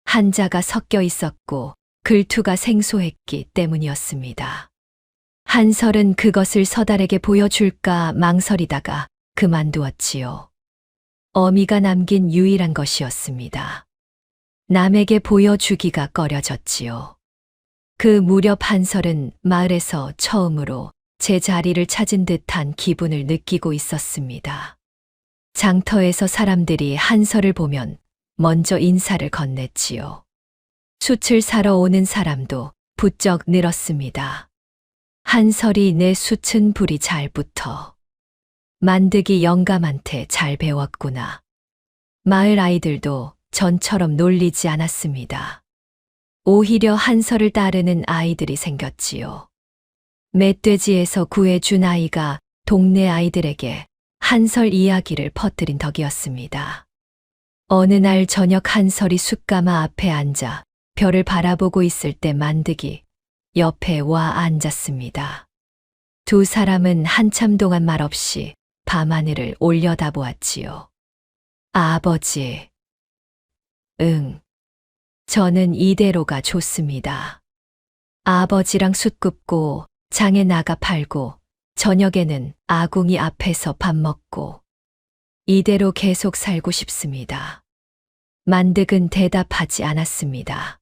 한자가 섞여 있었고 글투가 생소했기 때문이었습니다. 한설은 그것을 서달에게 보여줄까 망설이다가 그만두었지요. 어미가 남긴 유일한 것이었습니다. 남에게 보여주기가 꺼려졌지요. 그 무렵 한설은 마을에서 처음으로 제 자리를 찾은 듯한 기분을 느끼고 있었습니다. 장터에서 사람들이 한설을 보면 먼저 인사를 건넸지요. 숯을 사러 오는 사람도 부쩍 늘었습니다. 한설이 내 숯은 불이 잘 붙어. 만득이 영감한테 잘 배웠구나. 마을 아이들도 전처럼 놀리지 않았습니다. 오히려 한설을 따르는 아이들이 생겼지요. 멧돼지에서 구해준 아이가 동네 아이들에게 한설 이야기를 퍼뜨린 덕이었습니다. 어느 날 저녁 한설이 숯가마 앞에 앉아 별을 바라보고 있을 때 만득이 옆에 와 앉았습니다. 두 사람은 한참 동안 말없이 밤하늘을 올려다보았지요. 아버지. 응. 저는 이대로가 좋습니다. 아버지랑 숯 굽고 장에 나가 팔고 저녁에는 아궁이 앞에서 밥 먹고 이대로 계속 살고 싶습니다. 만득은 대답하지 않았습니다.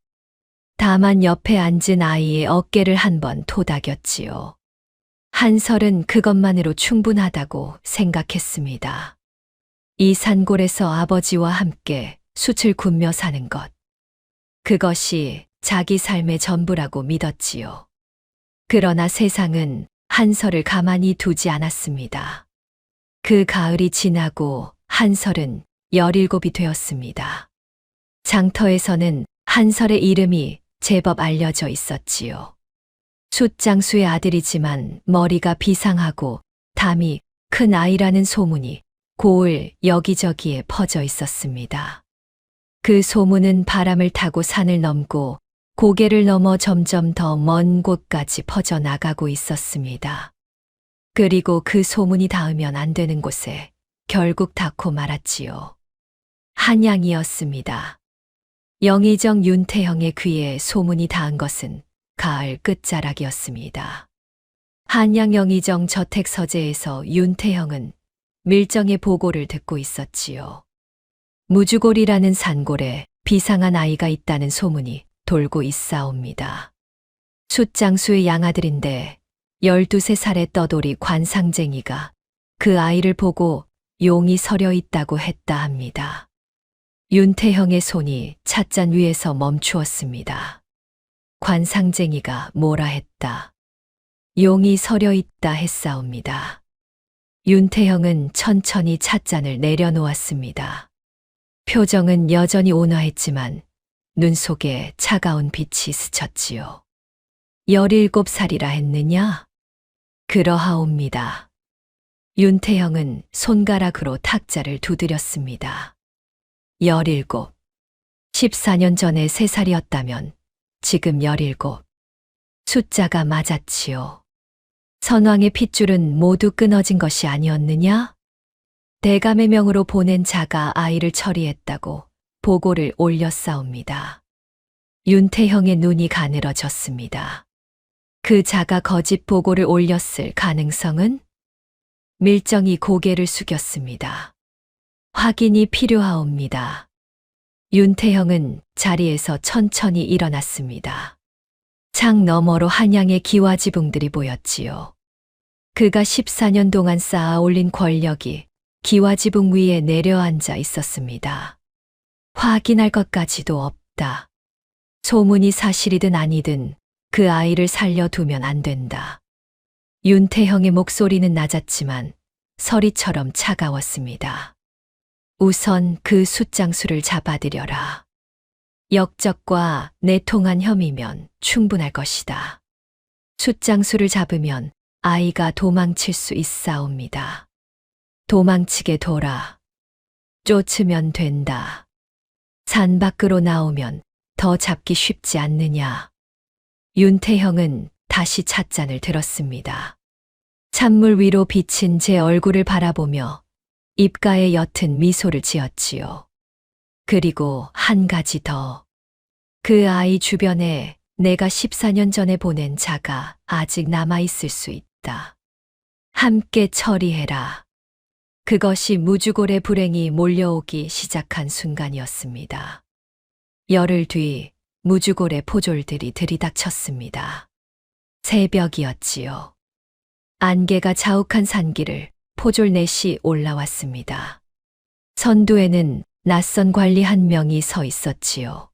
다만 옆에 앉은 아이의 어깨를 한번 토닥였지요. 한설은 그것만으로 충분하다고 생각했습니다. 이 산골에서 아버지와 함께 숯을 굽며 사는 것. 그것이 자기 삶의 전부라고 믿었지요. 그러나 세상은 한설을 가만히 두지 않았습니다. 그 가을이 지나고 한설은 17이 되었습니다. 장터에서는 한설의 이름이 제법 알려져 있었지요. 숫장수의 아들이지만 머리가 비상하고 담이 큰 아이라는 소문이 고을 여기저기에 퍼져 있었습니다. 그 소문은 바람을 타고 산을 넘고 고개를 넘어 점점 더 먼 곳까지 퍼져나가고 있었습니다. 그리고 그 소문이 닿으면 안 되는 곳에 결국 닿고 말았지요. 한양이었습니다. 영의정 윤태형의 귀에 소문이 닿은 것은 가을 끝자락이었습니다. 한양 영의정 저택 서재에서 윤태형은 밀정의 보고를 듣고 있었지요. 무주골이라는 산골에 비상한 아이가 있다는 소문이 돌고 있사옵니다. 숫장수의 양아들인데 12살의 떠돌이 관상쟁이가 그 아이를 보고 용이 서려 있다고 했다 합니다. 윤태형의 손이 찻잔 위에서 멈추었습니다. 관상쟁이가 뭐라 했다. 용이 서려 있다 했사옵니다. 윤태형은 천천히 찻잔을 내려놓았습니다. 표정은 여전히 온화했지만 눈 속에 차가운 빛이 스쳤지요. 17살이라 했느냐? 그러하옵니다. 윤태형은 손가락으로 탁자를 두드렸습니다. 17. 14년 전에 3살이었다면 지금 17. 숫자가 맞았지요. 선왕의 핏줄은 모두 끊어진 것이 아니었느냐? 대감의 명으로 보낸 자가 아이를 처리했다고 보고를 올렸사옵니다. 윤태형의 눈이 가늘어졌습니다. 그 자가 거짓 보고를 올렸을 가능성은? 밀정이 고개를 숙였습니다. 확인이 필요하옵니다. 윤태형은 자리에서 천천히 일어났습니다. 창 너머로 한양의 기와지붕들이 보였지요. 그가 14년 동안 쌓아 올린 권력이 기와지붕 위에 내려앉아 있었습니다. 확인할 것까지도 없다. 소문이 사실이든 아니든 그 아이를 살려두면 안 된다. 윤태형의 목소리는 낮았지만 서리처럼 차가웠습니다. 우선 그 숫장수를 잡아들여라. 역적과 내통한 혐의면 충분할 것이다. 숫장수를 잡으면 아이가 도망칠 수 있사옵니다. 도망치게 둬라. 쫓으면 된다. 산 밖으로 나오면 더 잡기 쉽지 않느냐. 윤태형은 다시 찻잔을 들었습니다. 찬물 위로 비친 제 얼굴을 바라보며 입가에 옅은 미소를 지었지요. 그리고 한 가지 더. 그 아이 주변에 내가 14년 전에 보낸 자가 아직 남아있을 수 있다. 함께 처리해라. 그것이 무주골의 불행이 몰려오기 시작한 순간이었습니다. 열흘 뒤 무주골의 포졸들이 들이닥쳤습니다. 새벽이었지요. 안개가 자욱한 산길을 포졸 넷이 올라왔습니다. 선두에는 낯선 관리 한 명이 서 있었지요.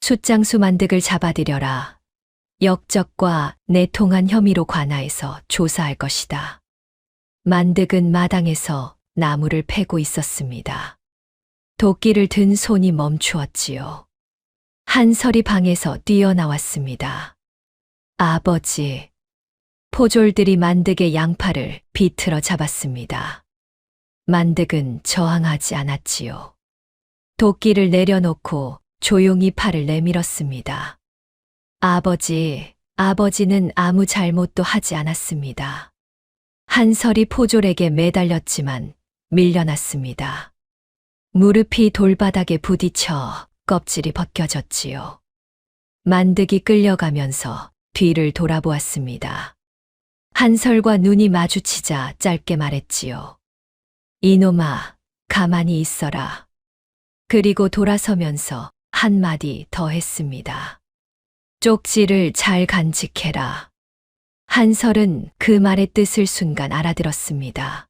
숫장수 만득을 잡아들여라. 역적과 내통한 혐의로 관하여서 조사할 것이다. 만득은 마당에서 나무를 패고 있었습니다. 도끼를 든 손이 멈추었지요. 한설이 방에서 뛰어나왔습니다. 아버지. 포졸들이 만득의 양팔을 비틀어 잡았습니다. 만득은 저항하지 않았지요. 도끼를 내려놓고 조용히 팔을 내밀었습니다. 아버지, 아버지는 아무 잘못도 하지 않았습니다. 한설이 포졸에게 매달렸지만 밀려났습니다. 무릎이 돌바닥에 부딪혀 껍질이 벗겨졌지요. 만득이 끌려가면서 뒤를 돌아보았습니다. 한설과 눈이 마주치자 짧게 말했지요. 이놈아, 가만히 있어라. 그리고 돌아서면서 한마디 더 했습니다. 쪽지를 잘 간직해라. 한설은 그 말의 뜻을 순간 알아들었습니다.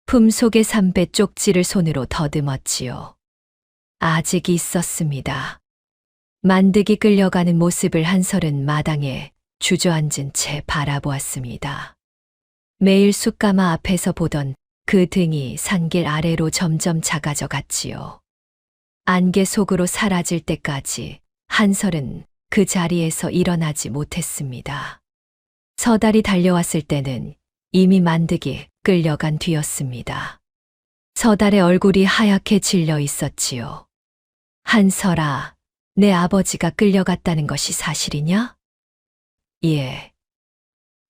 품속에 삼배 쪽지를 손으로 더듬었지요. 아직 있었습니다. 만득이 끌려가는 모습을 한설은 마당에 주저앉은 채 바라보았습니다. 매일 숯가마 앞에서 보던 그 등이 산길 아래로 점점 작아져 갔지요. 안개 속으로 사라질 때까지 한설은 그 자리에서 일어나지 못했습니다. 서달이 달려왔을 때는 이미 만득이 끌려간 뒤였습니다. 서달의 얼굴이 하얗게 질려 있었지요. 한설아, 내 아버지가 끌려갔다는 것이 사실이냐? 예.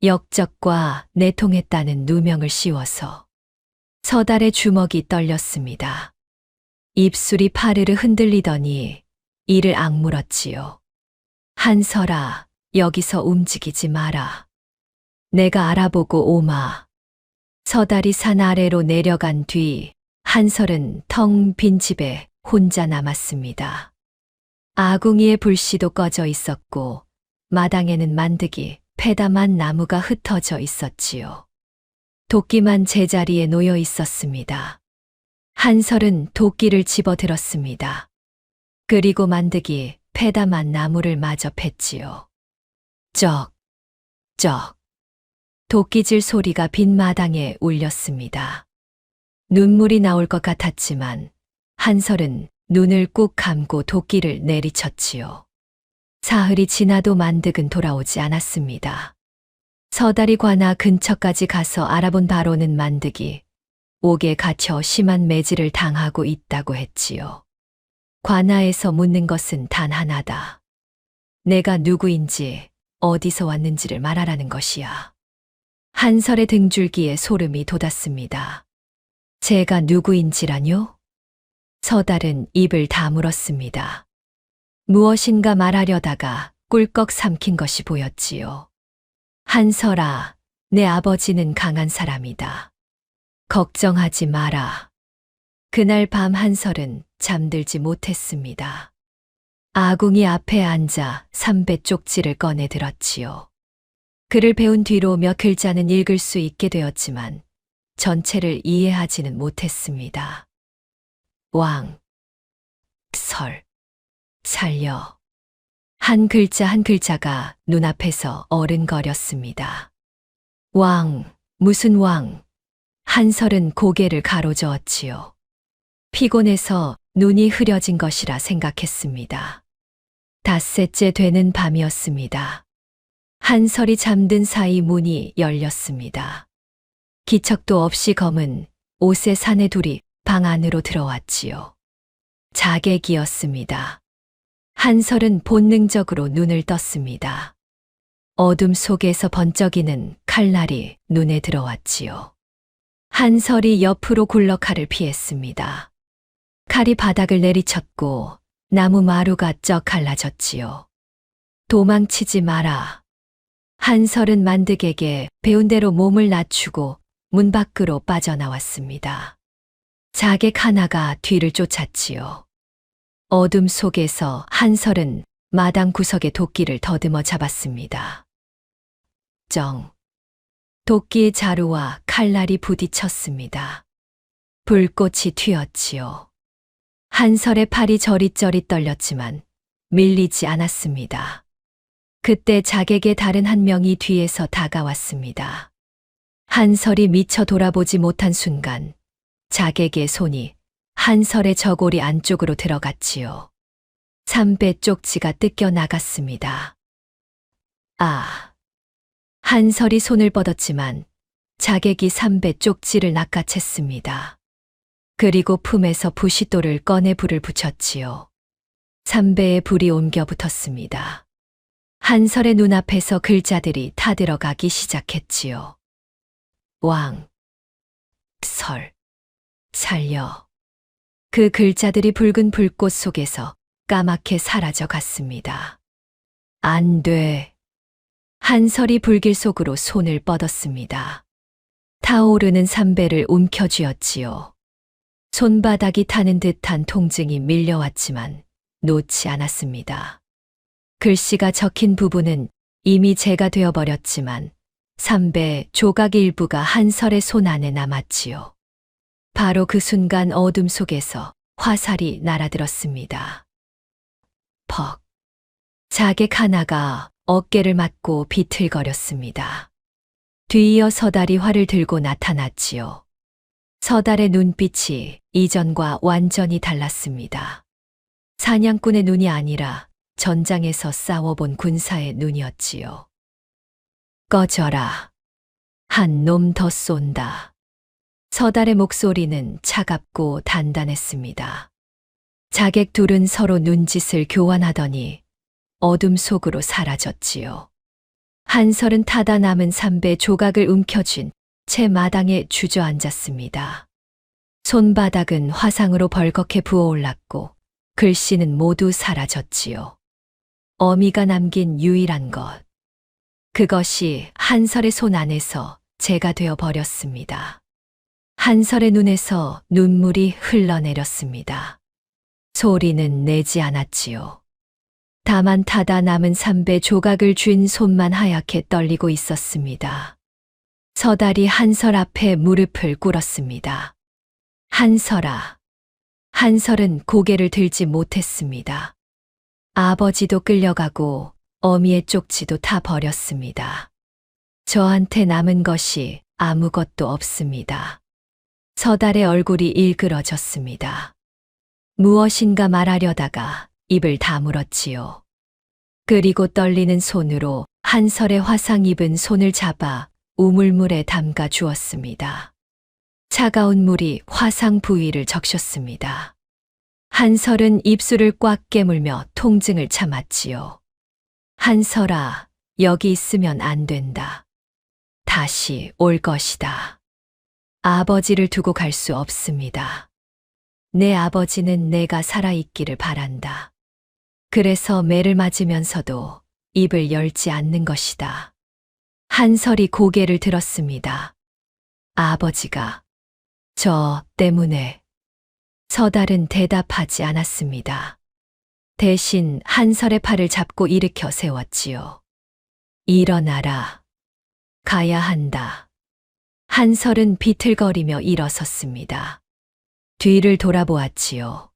역적과 내통했다는 누명을 씌워서 서달의 주먹이 떨렸습니다. 입술이 파르르 흔들리더니 이를 악물었지요. 한설아, 여기서 움직이지 마라. 내가 알아보고 오마. 서달이 산 아래로 내려간 뒤 한설은 텅 빈 집에 혼자 남았습니다. 아궁이의 불씨도 꺼져 있었고 마당에는 만드기, 패담한 나무가 흩어져 있었지요. 도끼만 제자리에 놓여 있었습니다. 한설은 도끼를 집어들었습니다. 그리고 만드기, 패담한 나무를 마저 팼지요. 쩍, 쩍. 도끼질 소리가 빈 마당에 울렸습니다. 눈물이 나올 것 같았지만 한설은 눈을 꾹 감고 도끼를 내리쳤지요. 사흘이 지나도 만득은 돌아오지 않았습니다. 서달이 관아 근처까지 가서 알아본 바로는 만득이 옥에 갇혀 심한 매질을 당하고 있다고 했지요. 관아에서 묻는 것은 단 하나다. 내가 누구인지 어디서 왔는지를 말하라는 것이야. 한설의 등줄기에 소름이 돋았습니다. 제가 누구인지라뇨? 서달은 입을 다물었습니다. 무엇인가 말하려다가 꿀꺽 삼킨 것이 보였지요. 한설아, 내 아버지는 강한 사람이다. 걱정하지 마라. 그날 밤 한설은 잠들지 못했습니다. 아궁이 앞에 앉아 삼배 쪽지를 꺼내 들었지요. 글을 배운 뒤로 몇 글자는 읽을 수 있게 되었지만 전체를 이해하지는 못했습니다. 왕, 설, 살려. 한 글자 한 글자가 눈앞에서 어른거렸습니다. 왕, 무슨 왕? 한설은 고개를 가로저었지요. 피곤해서 눈이 흐려진 것이라 생각했습니다. 닷새째 되는 밤이었습니다. 한설이 잠든 사이 문이 열렸습니다. 기척도 없이 검은 옷의 사내둘이 방 안으로 들어왔지요. 자객이었습니다. 한설은 본능적으로 눈을 떴습니다. 어둠 속에서 번쩍이는 칼날이 눈에 들어왔지요. 한설이 옆으로 굴러 칼을 피했습니다. 칼이 바닥을 내리쳤고 나무 마루가 쩍 갈라졌지요. 도망치지 마라. 한설은 만득에게 배운 대로 몸을 낮추고 문 밖으로 빠져나왔습니다. 자객 하나가 뒤를 쫓았지요. 어둠 속에서 한설은 마당 구석에 도끼를 더듬어 잡았습니다. 정. 도끼의 자루와 칼날이 부딪혔습니다. 불꽃이 튀었지요. 한설의 팔이 저릿저릿 떨렸지만 밀리지 않았습니다. 그때 자객의 다른 한 명이 뒤에서 다가왔습니다. 한설이 미처 돌아보지 못한 순간 자객의 손이 한설의 저고리 안쪽으로 들어갔지요. 삼배 쪽지가 뜯겨 나갔습니다. 아! 한설이 손을 뻗었지만 자객이 삼배 쪽지를 낚아챘습니다. 그리고 품에서 부싯돌을 꺼내 불을 붙였지요. 삼배에 불이 옮겨 붙었습니다. 한설의 눈앞에서 글자들이 타들어가기 시작했지요. 왕, 설, 살려. 그 글자들이 붉은 불꽃 속에서 까맣게 사라져 갔습니다. 안 돼. 한설이 불길 속으로 손을 뻗었습니다. 타오르는 삼배를 움켜쥐었지요. 손바닥이 타는 듯한 통증이 밀려왔지만 놓지 않았습니다. 글씨가 적힌 부분은 이미 제가 되어버렸지만 삼배 조각 일부가 한설의 손 안에 남았지요. 바로 그 순간 어둠 속에서 화살이 날아들었습니다. 퍽. 자객 하나가 어깨를 맞고 비틀거렸습니다. 뒤이어 서달이 활을 들고 나타났지요. 서달의 눈빛이 이전과 완전히 달랐습니다. 사냥꾼의 눈이 아니라 전장에서 싸워본 군사의 눈이었지요. 꺼져라. 한 놈 더 쏜다. 서달의 목소리는 차갑고 단단했습니다. 자객 둘은 서로 눈짓을 교환하더니 어둠 속으로 사라졌지요. 한설은 타다 남은 삼배 조각을 움켜쥔 채 마당에 주저앉았습니다. 손바닥은 화상으로 벌겋게 부어올랐고 글씨는 모두 사라졌지요. 어미가 남긴 유일한 것. 그것이 한설의 손 안에서 재가 되어 버렸습니다. 한설의 눈에서 눈물이 흘러내렸습니다. 소리는 내지 않았지요. 다만 타다 남은 삼배 조각을 쥔 손만 하얗게 떨리고 있었습니다. 서달이 한설 앞에 무릎을 꿇었습니다. 한설아. 한설은 고개를 들지 못했습니다. 아버지도 끌려가고 어미의 쪽지도 다 버렸습니다. 저한테 남은 것이 아무것도 없습니다. 서달의 얼굴이 일그러졌습니다. 무엇인가 말하려다가 입을 다물었지요. 그리고 떨리는 손으로 한설의 화상 입은 손을 잡아 우물물에 담가 주었습니다. 차가운 물이 화상 부위를 적셨습니다. 한설은 입술을 꽉 깨물며 통증을 참았지요. 한설아, 여기 있으면 안 된다. 다시 올 것이다. 아버지를 두고 갈 수 없습니다. 내 아버지는 내가 살아있기를 바란다. 그래서 매를 맞으면서도 입을 열지 않는 것이다. 한설이 고개를 들었습니다. 아버지가 저 때문에. 서달은 대답하지 않았습니다. 대신 한설의 팔을 잡고 일으켜 세웠지요. 일어나라. 가야 한다. 한설은 비틀거리며 일어섰습니다. 뒤를 돌아보았지요.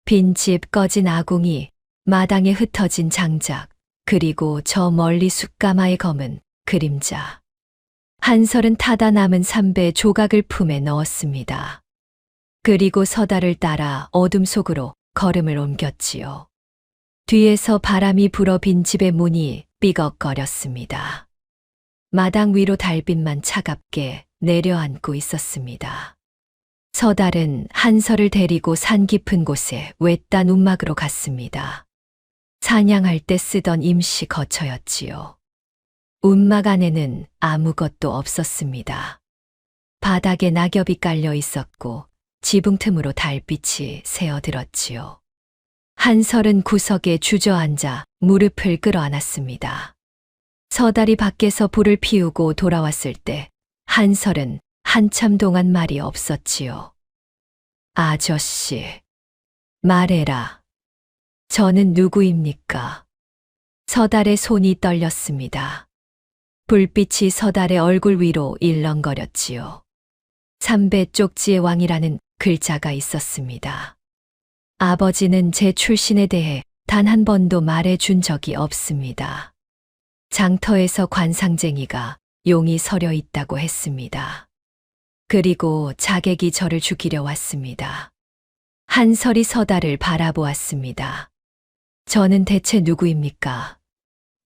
빈집 꺼진 아궁이, 마당에 흩어진 장작, 그리고 저 멀리 숯가마에 검은 그림자. 한설은 타다 남은 삼배 조각을 품에 넣었습니다. 그리고 서달을 따라 어둠 속으로 걸음을 옮겼지요. 뒤에서 바람이 불어 빈집의 문이 삐걱거렸습니다. 마당 위로 달빛만 차갑게 내려앉고 있었습니다. 서달은 한설을 데리고 산 깊은 곳에 외딴 움막으로 갔습니다. 사냥할 때 쓰던 임시 거처였지요. 움막 안에는 아무것도 없었습니다. 바닥에 낙엽이 깔려 있었고 지붕 틈으로 달빛이 새어들었지요. 한설은 구석에 주저앉아 무릎을 끌어안았습니다. 서달이 밖에서 불을 피우고 돌아왔을 때 한설은 한참 동안 말이 없었지요. 아저씨, 말해라. 저는 누구입니까? 서달의 손이 떨렸습니다. 불빛이 서달의 얼굴 위로 일렁거렸지요. 삼배 쪽지의 왕이라는 글자가 있었습니다. 아버지는 제 출신에 대해 단 한 번도 말해 준 적이 없습니다. 장터에서 관상쟁이가 용이 서려 있다고 했습니다. 그리고 자객이 저를 죽이려 왔습니다. 한설이 서달을 바라보았습니다. 저는 대체 누구입니까?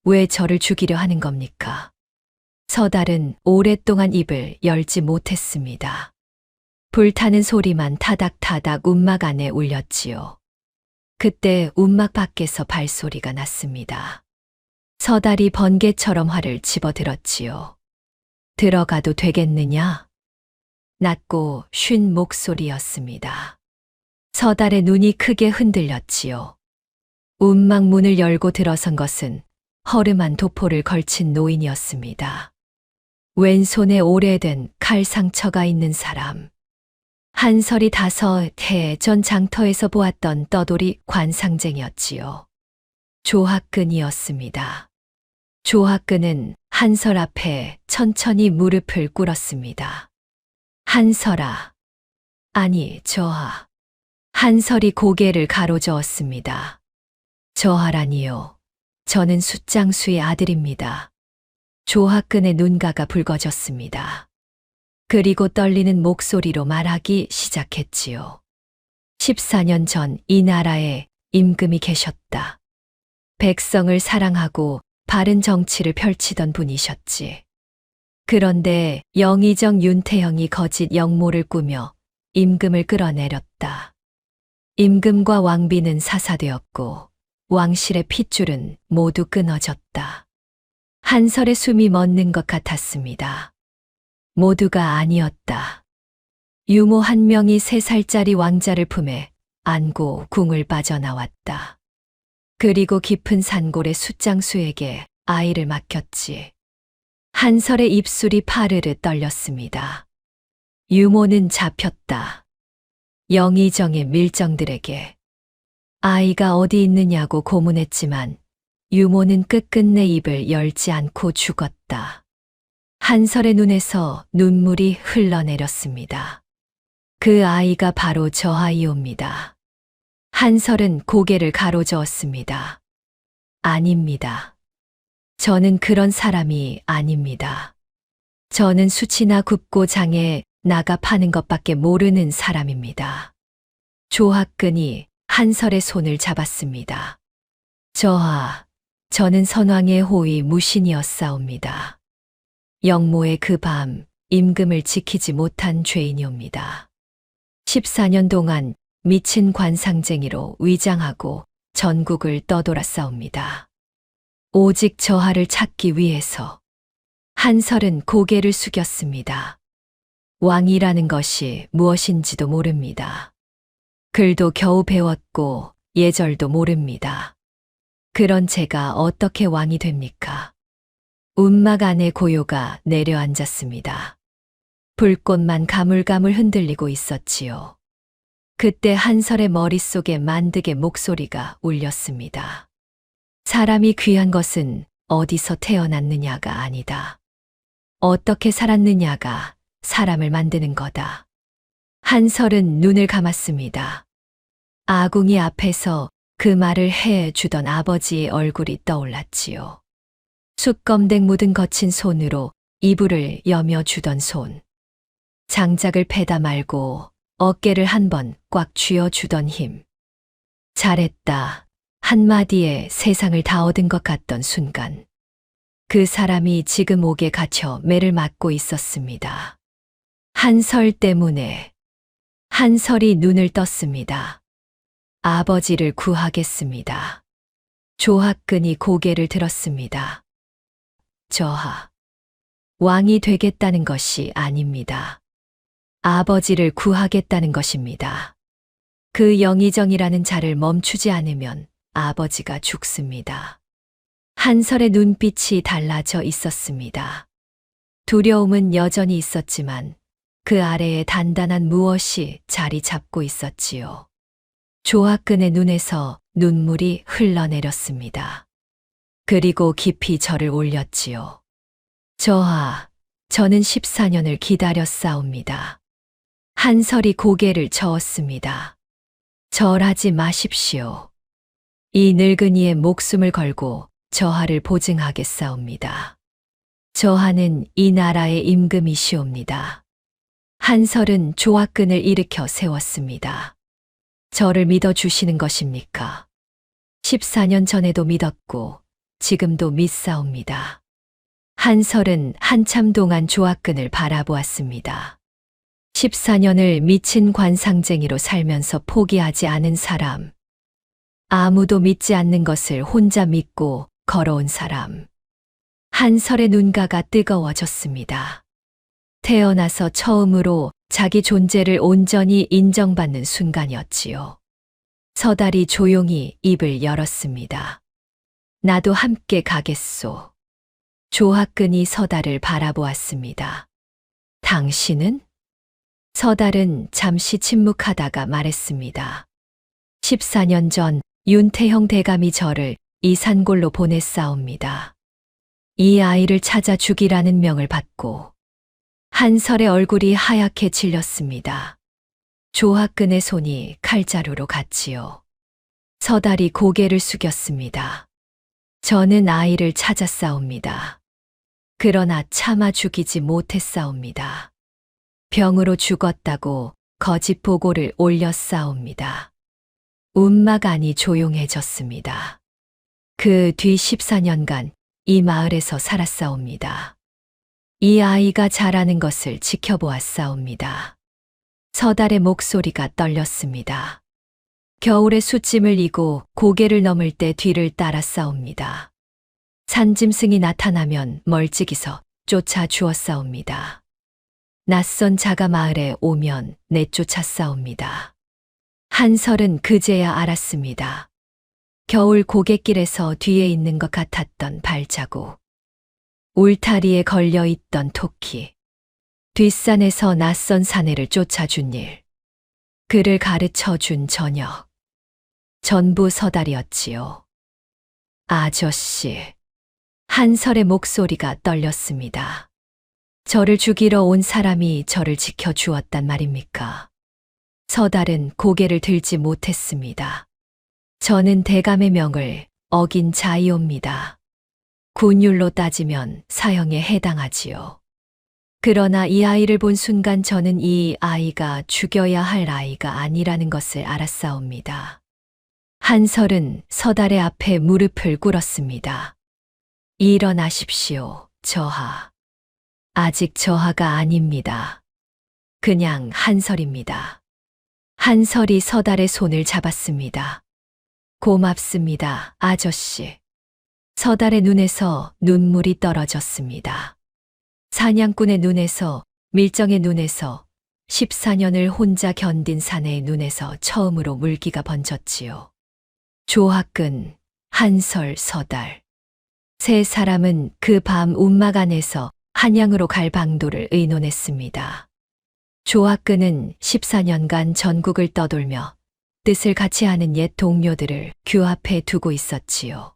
왜 저를 죽이려 하는 겁니까? 서달은 오랫동안 입을 열지 못했습니다. 불타는 소리만 타닥타닥 움막 안에 울렸지요. 그때 움막 밖에서 발소리가 났습니다. 서달이 번개처럼 활을 집어들었지요. 들어가도 되겠느냐? 낮고 쉰 목소리였습니다. 서달의 눈이 크게 흔들렸지요. 움막 문을 열고 들어선 것은 허름한 도포를 걸친 노인이었습니다. 왼손에 오래된 칼 상처가 있는 사람. 한설이 5해 전 장터에서 보았던 떠돌이 관상쟁이였지요. 조학근이었습니다. 조학근은 한설 앞에 천천히 무릎을 꿇었습니다. 한설아. 아니, 저하. 한설이 고개를 가로저었습니다. 저하라니요. 저는 숫장수의 아들입니다. 조학근의 눈가가 붉어졌습니다. 그리고 떨리는 목소리로 말하기 시작했지요. 14년 전 이 나라에 임금이 계셨다. 백성을 사랑하고 바른 정치를 펼치던 분이셨지. 그런데 영의정 윤태형이 거짓 역모를 꾸며 임금을 끌어내렸다. 임금과 왕비는 사사되었고 왕실의 핏줄은 모두 끊어졌다. 한설의 숨이 멎는 것 같았습니다. 모두가 아니었다. 유모 한 명이 3살짜리 왕자를 품에 안고 궁을 빠져나왔다. 그리고 깊은 산골의 숫장수에게 아이를 맡겼지. 한설의 입술이 파르르 떨렸습니다. 유모는 잡혔다. 영의정의 밀정들에게 아이가 어디 있느냐고 고문했지만 유모는 끝끝내 입을 열지 않고 죽었다. 한설의 눈에서 눈물이 흘러내렸습니다. 그 아이가 바로 저 아이옵니다. 한설은 고개를 가로저었습니다. 아닙니다. 저는 그런 사람이 아닙니다. 저는 수치나 굽고 장에 나가 파는 것밖에 모르는 사람입니다. 조학근이 한설의 손을 잡았습니다. 저는 선왕의 호위 무신이었사옵니다. 영모의 그 밤 임금을 지키지 못한 죄인이옵니다. 14년 동안 미친 관상쟁이로 위장하고 전국을 떠돌았사옵니다. 오직 저하를 찾기 위해서. 한설은 고개를 숙였습니다. 왕이라는 것이 무엇인지도 모릅니다. 글도 겨우 배웠고 예절도 모릅니다. 그런 제가 어떻게 왕이 됩니까? 움막 안에 고요가 내려앉았습니다. 불꽃만 가물가물 흔들리고 있었지요. 그때 한설의 머릿속에 만득의 목소리가 울렸습니다. 사람이 귀한 것은 어디서 태어났느냐가 아니다. 어떻게 살았느냐가 사람을 만드는 거다. 한설은 눈을 감았습니다. 아궁이 앞에서 그 말을 해 주던 아버지의 얼굴이 떠올랐지요. 숯검댕 묻은 거친 손으로 이불을 여며 주던 손. 장작을 패다 말고 어깨를 한 번 꽉 쥐어 주던 힘. 잘했다. 한마디에 세상을 다 얻은 것 같던 순간. 그 사람이 지금 옥에 갇혀 매를 맞고 있었습니다. 한설 때문에. 한설이 눈을 떴습니다. 아버지를 구하겠습니다. 조학근이 고개를 들었습니다. 왕이 되겠다는 것이 아닙니다. 아버지를 구하겠다는 것입니다. 그 영의정이라는 자를 멈추지 않으면 아버지가 죽습니다. 한설의 눈빛이 달라져 있었습니다. 두려움은 여전히 있었지만 그 아래에 단단한 무엇이 자리 잡고 있었지요. 조학근의 눈에서 눈물이 흘러내렸습니다. 그리고 깊이 절을 올렸지요. 저는 14년을 기다렸사옵니다. 한설이 고개를 저었습니다. 절하지 마십시오. 이 늙은이의 목숨을 걸고 저하를 보증하겠사옵니다. 저하는 이 나라의 임금이시옵니다. 한설은 조학근을 일으켜 세웠습니다. 저를 믿어주시는 것입니까? 14년 전에도 믿었고 지금도 믿사옵니다. 한설은 한참 동안 조학근을 바라보았습니다. 14년을 미친 관상쟁이로 살면서 포기하지 않은 사람. 아무도 믿지 않는 것을 혼자 믿고 걸어온 사람. 한설의 눈가가 뜨거워졌습니다. 태어나서 처음으로 자기 존재를 온전히 인정받는 순간이었지요. 서달이 조용히 입을 열었습니다. 나도 함께 가겠소. 조학근이 서달을 바라보았습니다. 당신은? 서달은 잠시 침묵하다가 말했습니다. 14년 전 윤태형 대감이 저를 이 산골로 보냈사옵니다. 이 아이를 찾아 죽이라는 명을 받고. 한설의 얼굴이 하얗게 질렸습니다. 조학근의 손이 칼자루로 갔지요. 서달이 고개를 숙였습니다. 저는 아이를 찾았사옵니다. 그러나 차마 죽이지 못했사옵니다. 병으로 죽었다고 거짓 보고를 올렸사옵니다. 움막 안이 조용해졌습니다. 그 뒤 14년간 이 마을에서 살았사옵니다. 이 아이가 자라는 것을 지켜보았사옵니다. 서달의 목소리가 떨렸습니다. 겨울에 숯짐을 이고 고개를 넘을 때 뒤를 따라 싸웁니다. 산짐승이 나타나면 멀찍이서 쫓아 주워 싸웁니다. 낯선 자가 마을에 오면 내쫓아 싸웁니다. 한설은 그제야 알았습니다. 겨울 고갯길에서 뒤에 있는 것 같았던 발자국. 울타리에 걸려 있던 토끼. 뒷산에서 낯선 사내를 쫓아준 일. 그를 가르쳐 준 저녁. 전부 서달이었지요. 아저씨. 한설의 목소리가 떨렸습니다. 저를 죽이러 온 사람이 저를 지켜주었단 말입니까? 서달은 고개를 들지 못했습니다. 저는 대감의 명을 어긴 자이옵니다. 군율로 따지면 사형에 해당하지요. 그러나 이 아이를 본 순간 저는 이 아이가 죽여야 할 아이가 아니라는 것을 알았사옵니다. 한설은 서달의 앞에 무릎을 꿇었습니다. 일어나십시오, 저하. 아직 저하가 아닙니다. 그냥 한설입니다. 한설이 서달의 손을 잡았습니다. 고맙습니다, 아저씨. 서달의 눈에서 눈물이 떨어졌습니다. 사냥꾼의 눈에서, 밀정의 눈에서, 14년을 혼자 견딘 사내의 눈에서 처음으로 물기가 번졌지요. 조학근, 한설, 서달. 세 사람은 그 밤 움막 안에서 한양으로 갈 방도를 의논했습니다. 조학근은 14년간 전국을 떠돌며 뜻을 같이 하는 옛 동료들을 규합해 두고 있었지요.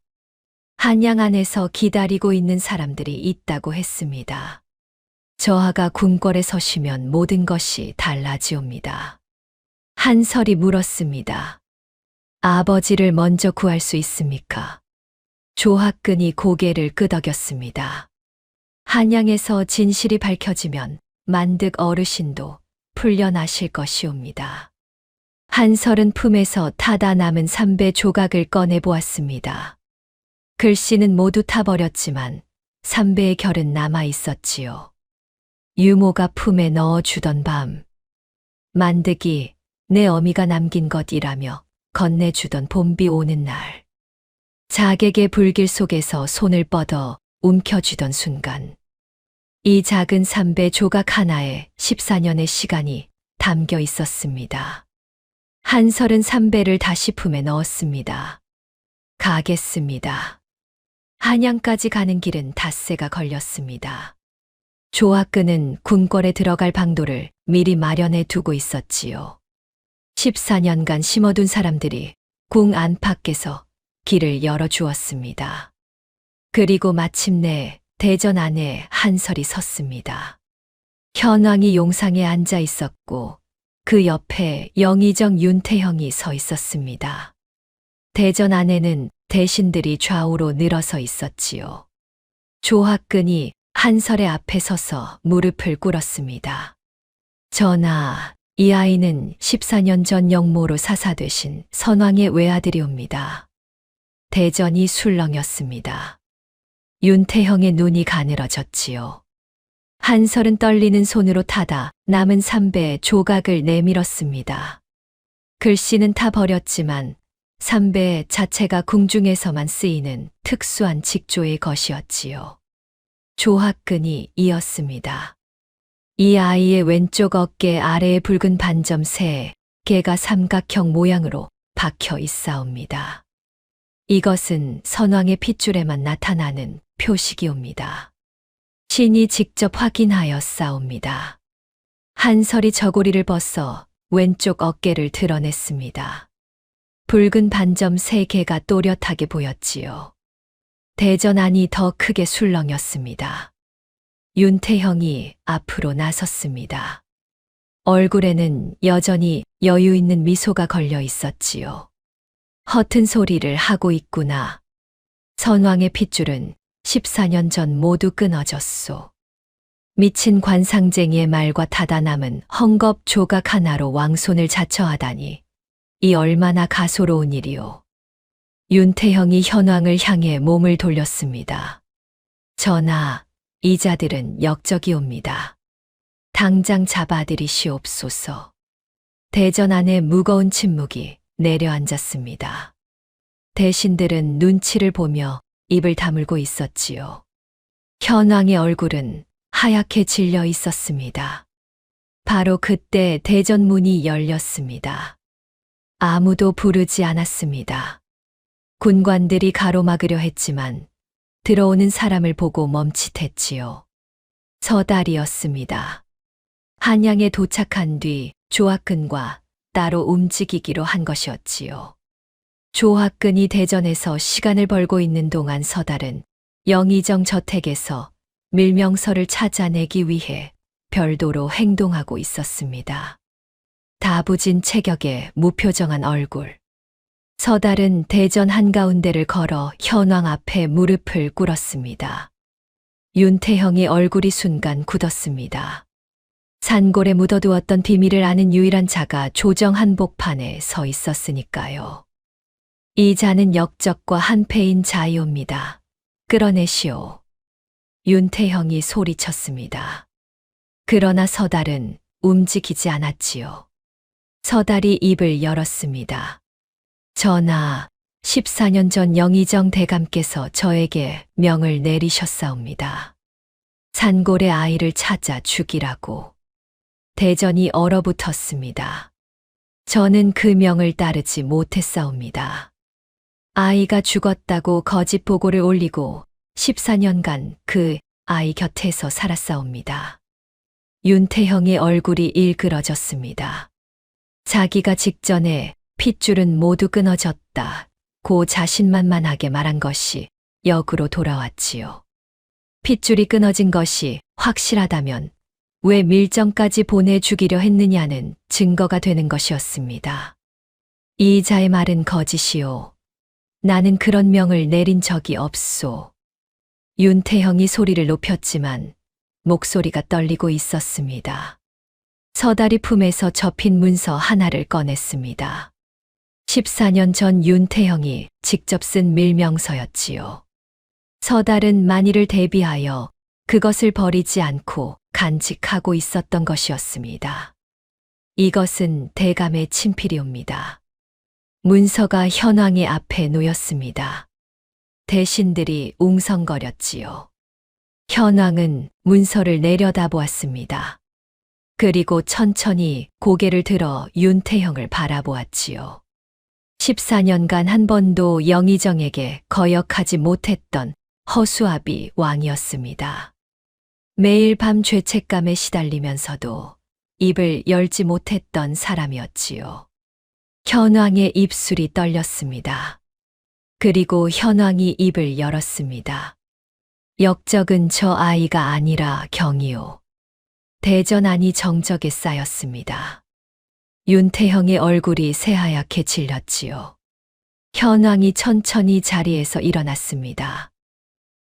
한양 안에서 기다리고 있는 사람들이 있다고 했습니다. 저하가 궁궐에 서시면 모든 것이 달라지옵니다. 한설이 물었습니다. 아버지를 먼저 구할 수 있습니까? 조학근이 고개를 끄덕였습니다. 한양에서 진실이 밝혀지면 만득 어르신도 풀려나실 것이옵니다. 한설은 품에서 타다 남은 삼배 조각을 꺼내 보았습니다. 글씨는 모두 타버렸지만 삼배의 결은 남아 있었지요. 유모가 품에 넣어주던 밤. 만득이 내 어미가 남긴 것이라며 건네주던 봄비 오는 날. 자객의 불길 속에서 손을 뻗어 움켜쥐던 순간. 이 작은 삼배 조각 하나에 14년의 시간이 담겨 있었습니다. 한설은 삼배를 다시 품에 넣었습니다. 가겠습니다. 한양까지 가는 길은 닷새가 걸렸습니다. 조학근은 궁궐에 들어갈 방도를 미리 마련해 두고 있었지요. 14년간 심어둔 사람들이 궁 안팎에서 길을 열어주었습니다. 그리고 마침내 대전 안에 한설이 섰습니다. 현왕이 용상에 앉아 있었고 그 옆에 영의정 윤태형이 서 있었습니다. 대전 안에는 대신들이 좌우로 늘어서 있었지요. 조학근이 한설의 앞에 서서 무릎을 꿇었습니다. 전하, 이 아이는 14년 전 영모로 사사되신 선왕의 외아들이옵니다. 대전이 술렁였습니다. 윤태형의 눈이 가늘어졌지요. 한설은 떨리는 손으로 타다 남은 삼배의 조각을 내밀었습니다. 글씨는 타 버렸지만 삼배 자체가 궁중에서만 쓰이는 특수한 직조의 것이었지요. 조학근이 이었습니다. 이 아이의 왼쪽 어깨 아래에 붉은 반점 3개가 삼각형 모양으로 박혀 있사옵니다. 이것은 선왕의 핏줄에만 나타나는 표식이옵니다. 신이 직접 확인하였사옵니다. 한설이 저고리를 벗어 왼쪽 어깨를 드러냈습니다. 붉은 반점 3개가 또렷하게 보였지요. 대전 안이 더 크게 술렁였습니다. 윤태형이 앞으로 나섰습니다. 얼굴에는 여전히 여유 있는 미소가 걸려 있었지요. 허튼 소리를 하고 있구나. 선왕의 핏줄은 14년 전 모두 끊어졌소. 미친 관상쟁이의 말과 타다 남은 헝겊 조각 하나로 왕손을 자처하다니 이 얼마나 가소로운 일이오. 윤태형이 현왕을 향해 몸을 돌렸습니다. 전하, 이 자들은 역적이옵니다. 당장 잡아들이시옵소서. 대전 안의 무거운 침묵이 내려앉았습니다. 대신들은 눈치를 보며 입을 다물고 있었지요. 현왕의 얼굴은 하얗게 질려 있었습니다. 바로 그때 대전문이 열렸습니다. 아무도 부르지 않았습니다. 군관들이 가로막으려 했지만 들어오는 사람을 보고 멈칫했지요. 서달이었습니다. 한양에 도착한 뒤 조학근과 따로 움직이기로 한 것이었지요. 조학근이 대전에서 시간을 벌고 있는 동안 서달은 영의정 저택에서 밀명서를 찾아내기 위해 별도로 행동하고 있었습니다. 다부진 체격에 무표정한 얼굴. 서달은 대전 한가운데를 걸어 현왕 앞에 무릎을 꿇었습니다. 윤태형의 얼굴이 순간 굳었습니다. 산골에 묻어두었던 비밀을 아는 유일한 자가 조정 한복판에 서 있었으니까요. 이 자는 역적과 한패인 자이옵니다. 끌어내시오. 윤태형이 소리쳤습니다. 그러나 서달은 움직이지 않았지요. 서달이 입을 열었습니다. 전하, 14년 전 영의정 대감께서 저에게 명을 내리셨사옵니다. 산골의 아이를 찾아 죽이라고. 대전이 얼어붙었습니다. 저는 그 명을 따르지 못했사옵니다. 아이가 죽었다고 거짓 보고를 올리고 14년간 그 아이 곁에서 살았사옵니다. 윤태형의 얼굴이 일그러졌습니다. 자기가 직전에 핏줄은 모두 끊어졌다. 고 자신만만하게 말한 것이 역으로 돌아왔지요. 핏줄이 끊어진 것이 확실하다면 왜 밀정까지 보내 죽이려 했느냐는 증거가 되는 것이었습니다. 이 자의 말은 거짓이요. 나는 그런 명을 내린 적이 없소. 윤태형이 소리를 높였지만 목소리가 떨리고 있었습니다. 서달이 품에서 접힌 문서 하나를 꺼냈습니다. 14년 전 윤태형이 직접 쓴 밀명서였지요. 서달은 만일을 대비하여 그것을 버리지 않고 간직하고 있었던 것이었습니다. 이것은 대감의 친필이옵니다. 문서가 현왕의 앞에 놓였습니다. 대신들이 웅성거렸지요. 현왕은 문서를 내려다보았습니다. 그리고 천천히 고개를 들어 윤태형을 바라보았지요. 14년간 한 번도 영의정에게 거역하지 못했던 허수아비 왕이었습니다. 매일 밤 죄책감에 시달리면서도 입을 열지 못했던 사람이었지요. 현왕의 입술이 떨렸습니다. 그리고 현왕이 입을 열었습니다. 역적은 저 아이가 아니라 경이요. 대전안이 정적에 쌓였습니다. 윤태형의 얼굴이 새하얗게 질렸지요. 현왕이 천천히 자리에서 일어났습니다.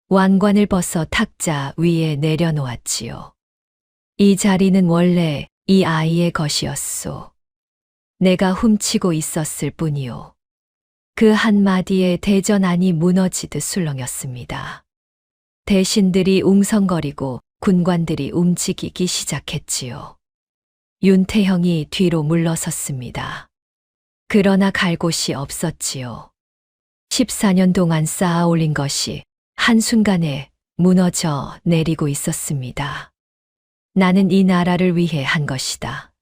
왕관을 벗어 탁자 위에 내려놓았지요. 이 자리는 원래 이 아이의 것이었소. 내가 훔치고 있었을 뿐이요. 그 한마디에 대전안이 무너지듯 술렁였습니다. 대신들이 웅성거리고 군관들이 움직이기 시작했지요. 윤태형이 뒤로 물러섰습니다. 그러나 갈 곳이 없었지요. 14년 동안 쌓아 올린 것이 한순간에 무너져 내리고 있었습니다. 나는 이 나라를 위해 한 것이다.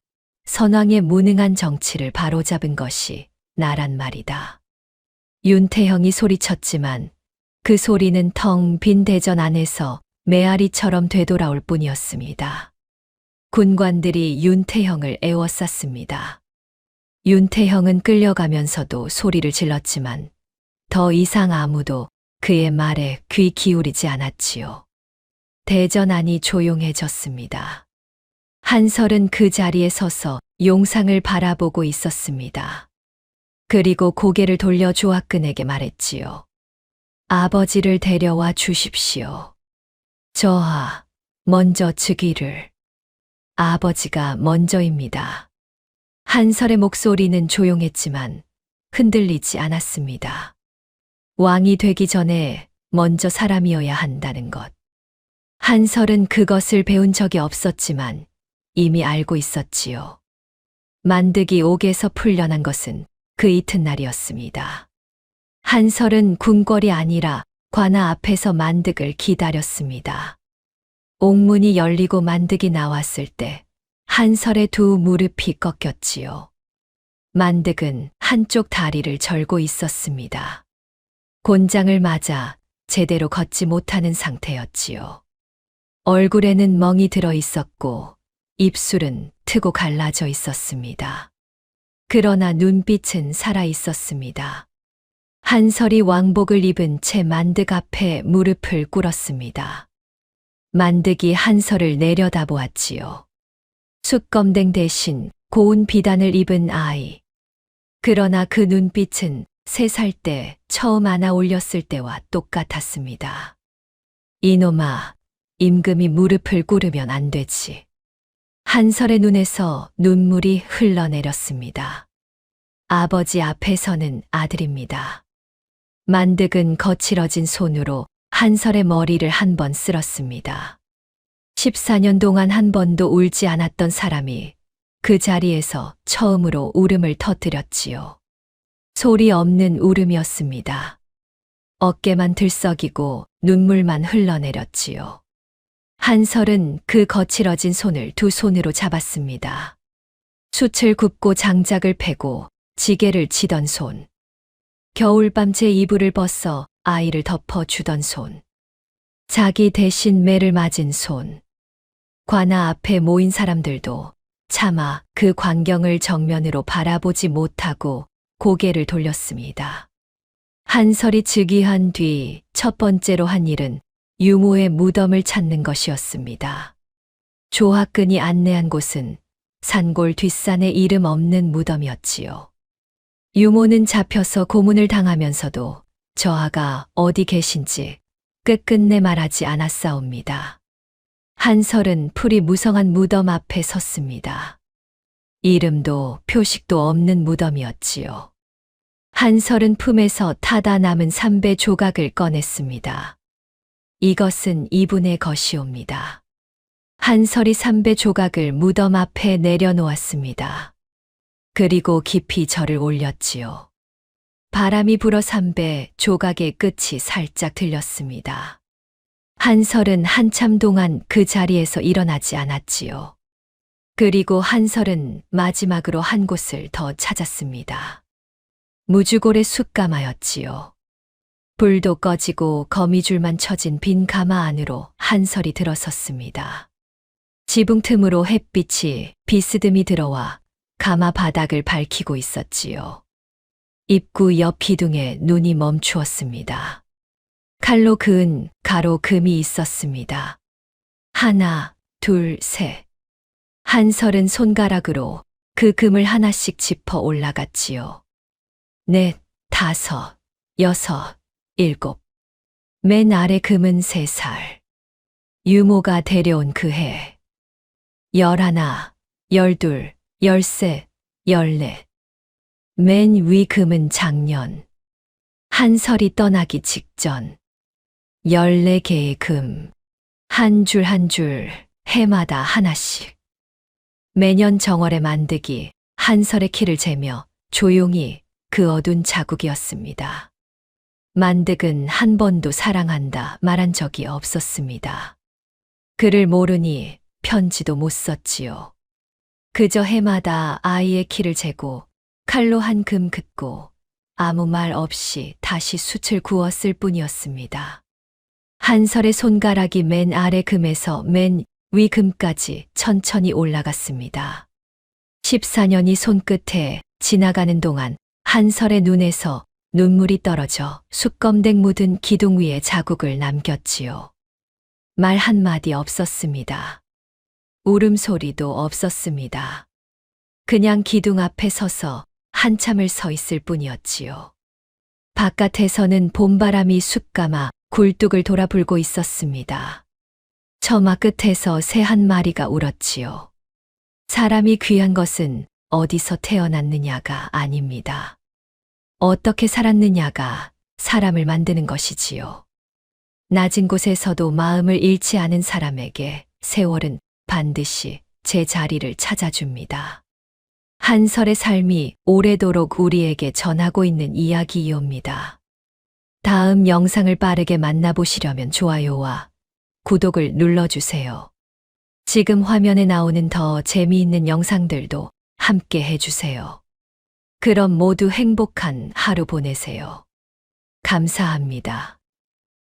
선왕의 무능한 정치를 바로잡은 것이 나란 말이다. 윤태형이 소리쳤지만 그 소리는 텅 빈 대전 안에서 메아리처럼 되돌아올 뿐이었습니다. 군관들이 윤태형을 에워쌌습니다. 윤태형은 끌려가면서도 소리를 질렀지만 더 이상 아무도 그의 말에 귀 기울이지 않았지요. 대전안이 조용해졌습니다. 한설은 그 자리에 서서 용상을 바라보고 있었습니다. 그리고 고개를 돌려 조학근에게 말했지요. 아버지를 데려와 주십시오. 저하, 먼저 즉위를. 아버지가 먼저입니다. 한설의 목소리는 조용했지만 흔들리지 않았습니다. 왕이 되기 전에 먼저 사람이어야 한다는 것. 한설은 그것을 배운 적이 없었지만 이미 알고 있었지요. 만득이 옥에서 풀려난 것은 그 이튿날이었습니다. 한설은 궁궐이 아니라 관아 앞에서 만득을 기다렸습니다. 옥문이 열리고 만득이 나왔을 때 한설의 두 무릎이 꺾였지요. 만득은 한쪽 다리를 절고 있었습니다. 곤장을 맞아 제대로 걷지 못하는 상태였지요. 얼굴에는 멍이 들어 있었고 입술은 트고 갈라져 있었습니다. 그러나 눈빛은 살아 있었습니다. 한설이 왕복을 입은 채 만득 앞에 무릎을 꿇었습니다. 만득이 한설을 내려다보았지요. 숯검댕 대신 고운 비단을 입은 아이. 그러나 그 눈빛은 3살 때 처음 안아 올렸을 때와 똑같았습니다. 이놈아, 임금이 무릎을 꿇으면 안 되지. 한설의 눈에서 눈물이 흘러내렸습니다. 아버지 앞에서는 아들입니다. 만득은 거칠어진 손으로 한설의 머리를 한 번 쓸었습니다. 14년 동안 한 번도 울지 않았던 사람이 그 자리에서 처음으로 울음을 터뜨렸지요. 소리 없는 울음이었습니다. 어깨만 들썩이고 눈물만 흘러내렸지요. 한설은 그 거칠어진 손을 두 손으로 잡았습니다. 숯을 굽고 장작을 패고 지게를 치던 손. 겨울밤 제 이불을 벗어 아이를 덮어주던 손. 자기 대신 매를 맞은 손. 관아 앞에 모인 사람들도 차마 그 광경을 정면으로 바라보지 못하고 고개를 돌렸습니다. 한설이 즉위한 뒤 첫 번째로 한 일은 유모의 무덤을 찾는 것이었습니다. 조학근이 안내한 곳은 산골 뒷산에 이름 없는 무덤이었지요. 유모는 잡혀서 고문을 당하면서도 저하가 어디 계신지 끝끝내 말하지 않았사옵니다. 한설은 풀이 무성한 무덤 앞에 섰습니다. 이름도 표식도 없는 무덤이었지요. 한설은 품에서 타다 남은 삼배 조각을 꺼냈습니다. 이것은 이분의 것이옵니다. 한설이 삼배 조각을 무덤 앞에 내려놓았습니다. 그리고 깊이 절을 올렸지요. 바람이 불어 삼배 조각의 끝이 살짝 들렸습니다. 한설은 한참 동안 그 자리에서 일어나지 않았지요. 그리고 한설은 마지막으로 한 곳을 더 찾았습니다. 무주골의 숯가마였지요. 불도 꺼지고 거미줄만 쳐진 빈 가마 안으로 한설이 들어섰습니다. 지붕 틈으로 햇빛이 비스듬히 들어와 가마 바닥을 밝히고 있었지요. 입구 옆 기둥에 눈이 멈추었습니다. 칼로 그은 가로 금이 있었습니다. 하나, 둘, 셋. 한설은 손가락으로 그 금을 하나씩 짚어 올라갔지요. 넷, 다섯, 여섯, 일곱. 맨 아래 금은 3살. 유모가 데려온 그 해. 11, 12, 13, 14. 맨 위 금은 작년. 한설이 떠나기 직전. 14개의 금. 한 줄 한 줄 해마다 하나씩. 매년 정월에 만득이 한설의 키를 재며 조용히 그어둔 자국이었습니다. 만득은 한 번도 사랑한다 말한 적이 없었습니다. 그를 모르니 편지도 못 썼지요. 그저 해마다 아이의 키를 재고 칼로 한 금 긋고 아무 말 없이 다시 숯을 구웠을 뿐이었습니다. 한설의 손가락이 맨 아래 금에서 맨 위 금까지 천천히 올라갔습니다. 14년이 손끝에 지나가는 동안 한설의 눈에서 눈물이 떨어져 숯검댕 묻은 기둥 위에 자국을 남겼지요. 말 한마디 없었습니다. 울음소리도 없었습니다. 그냥 기둥 앞에 서서 한참을 서 있을 뿐이었지요. 바깥에서는 봄바람이 숯가마 굴뚝을 돌아 불고 있었습니다. 처마 끝에서 새 한 마리가 울었지요. 사람이 귀한 것은 어디서 태어났느냐가 아닙니다. 어떻게 살았느냐가 사람을 만드는 것이지요. 낮은 곳에서도 마음을 잃지 않은 사람에게 세월은 반드시 제 자리를 찾아줍니다. 한설의 삶이 오래도록 우리에게 전하고 있는 이야기이옵니다. 다음 영상을 빠르게 만나보시려면 좋아요와 구독을 눌러주세요. 지금 화면에 나오는 더 재미있는 영상들도 함께 해주세요. 그럼 모두 행복한 하루 보내세요. 감사합니다.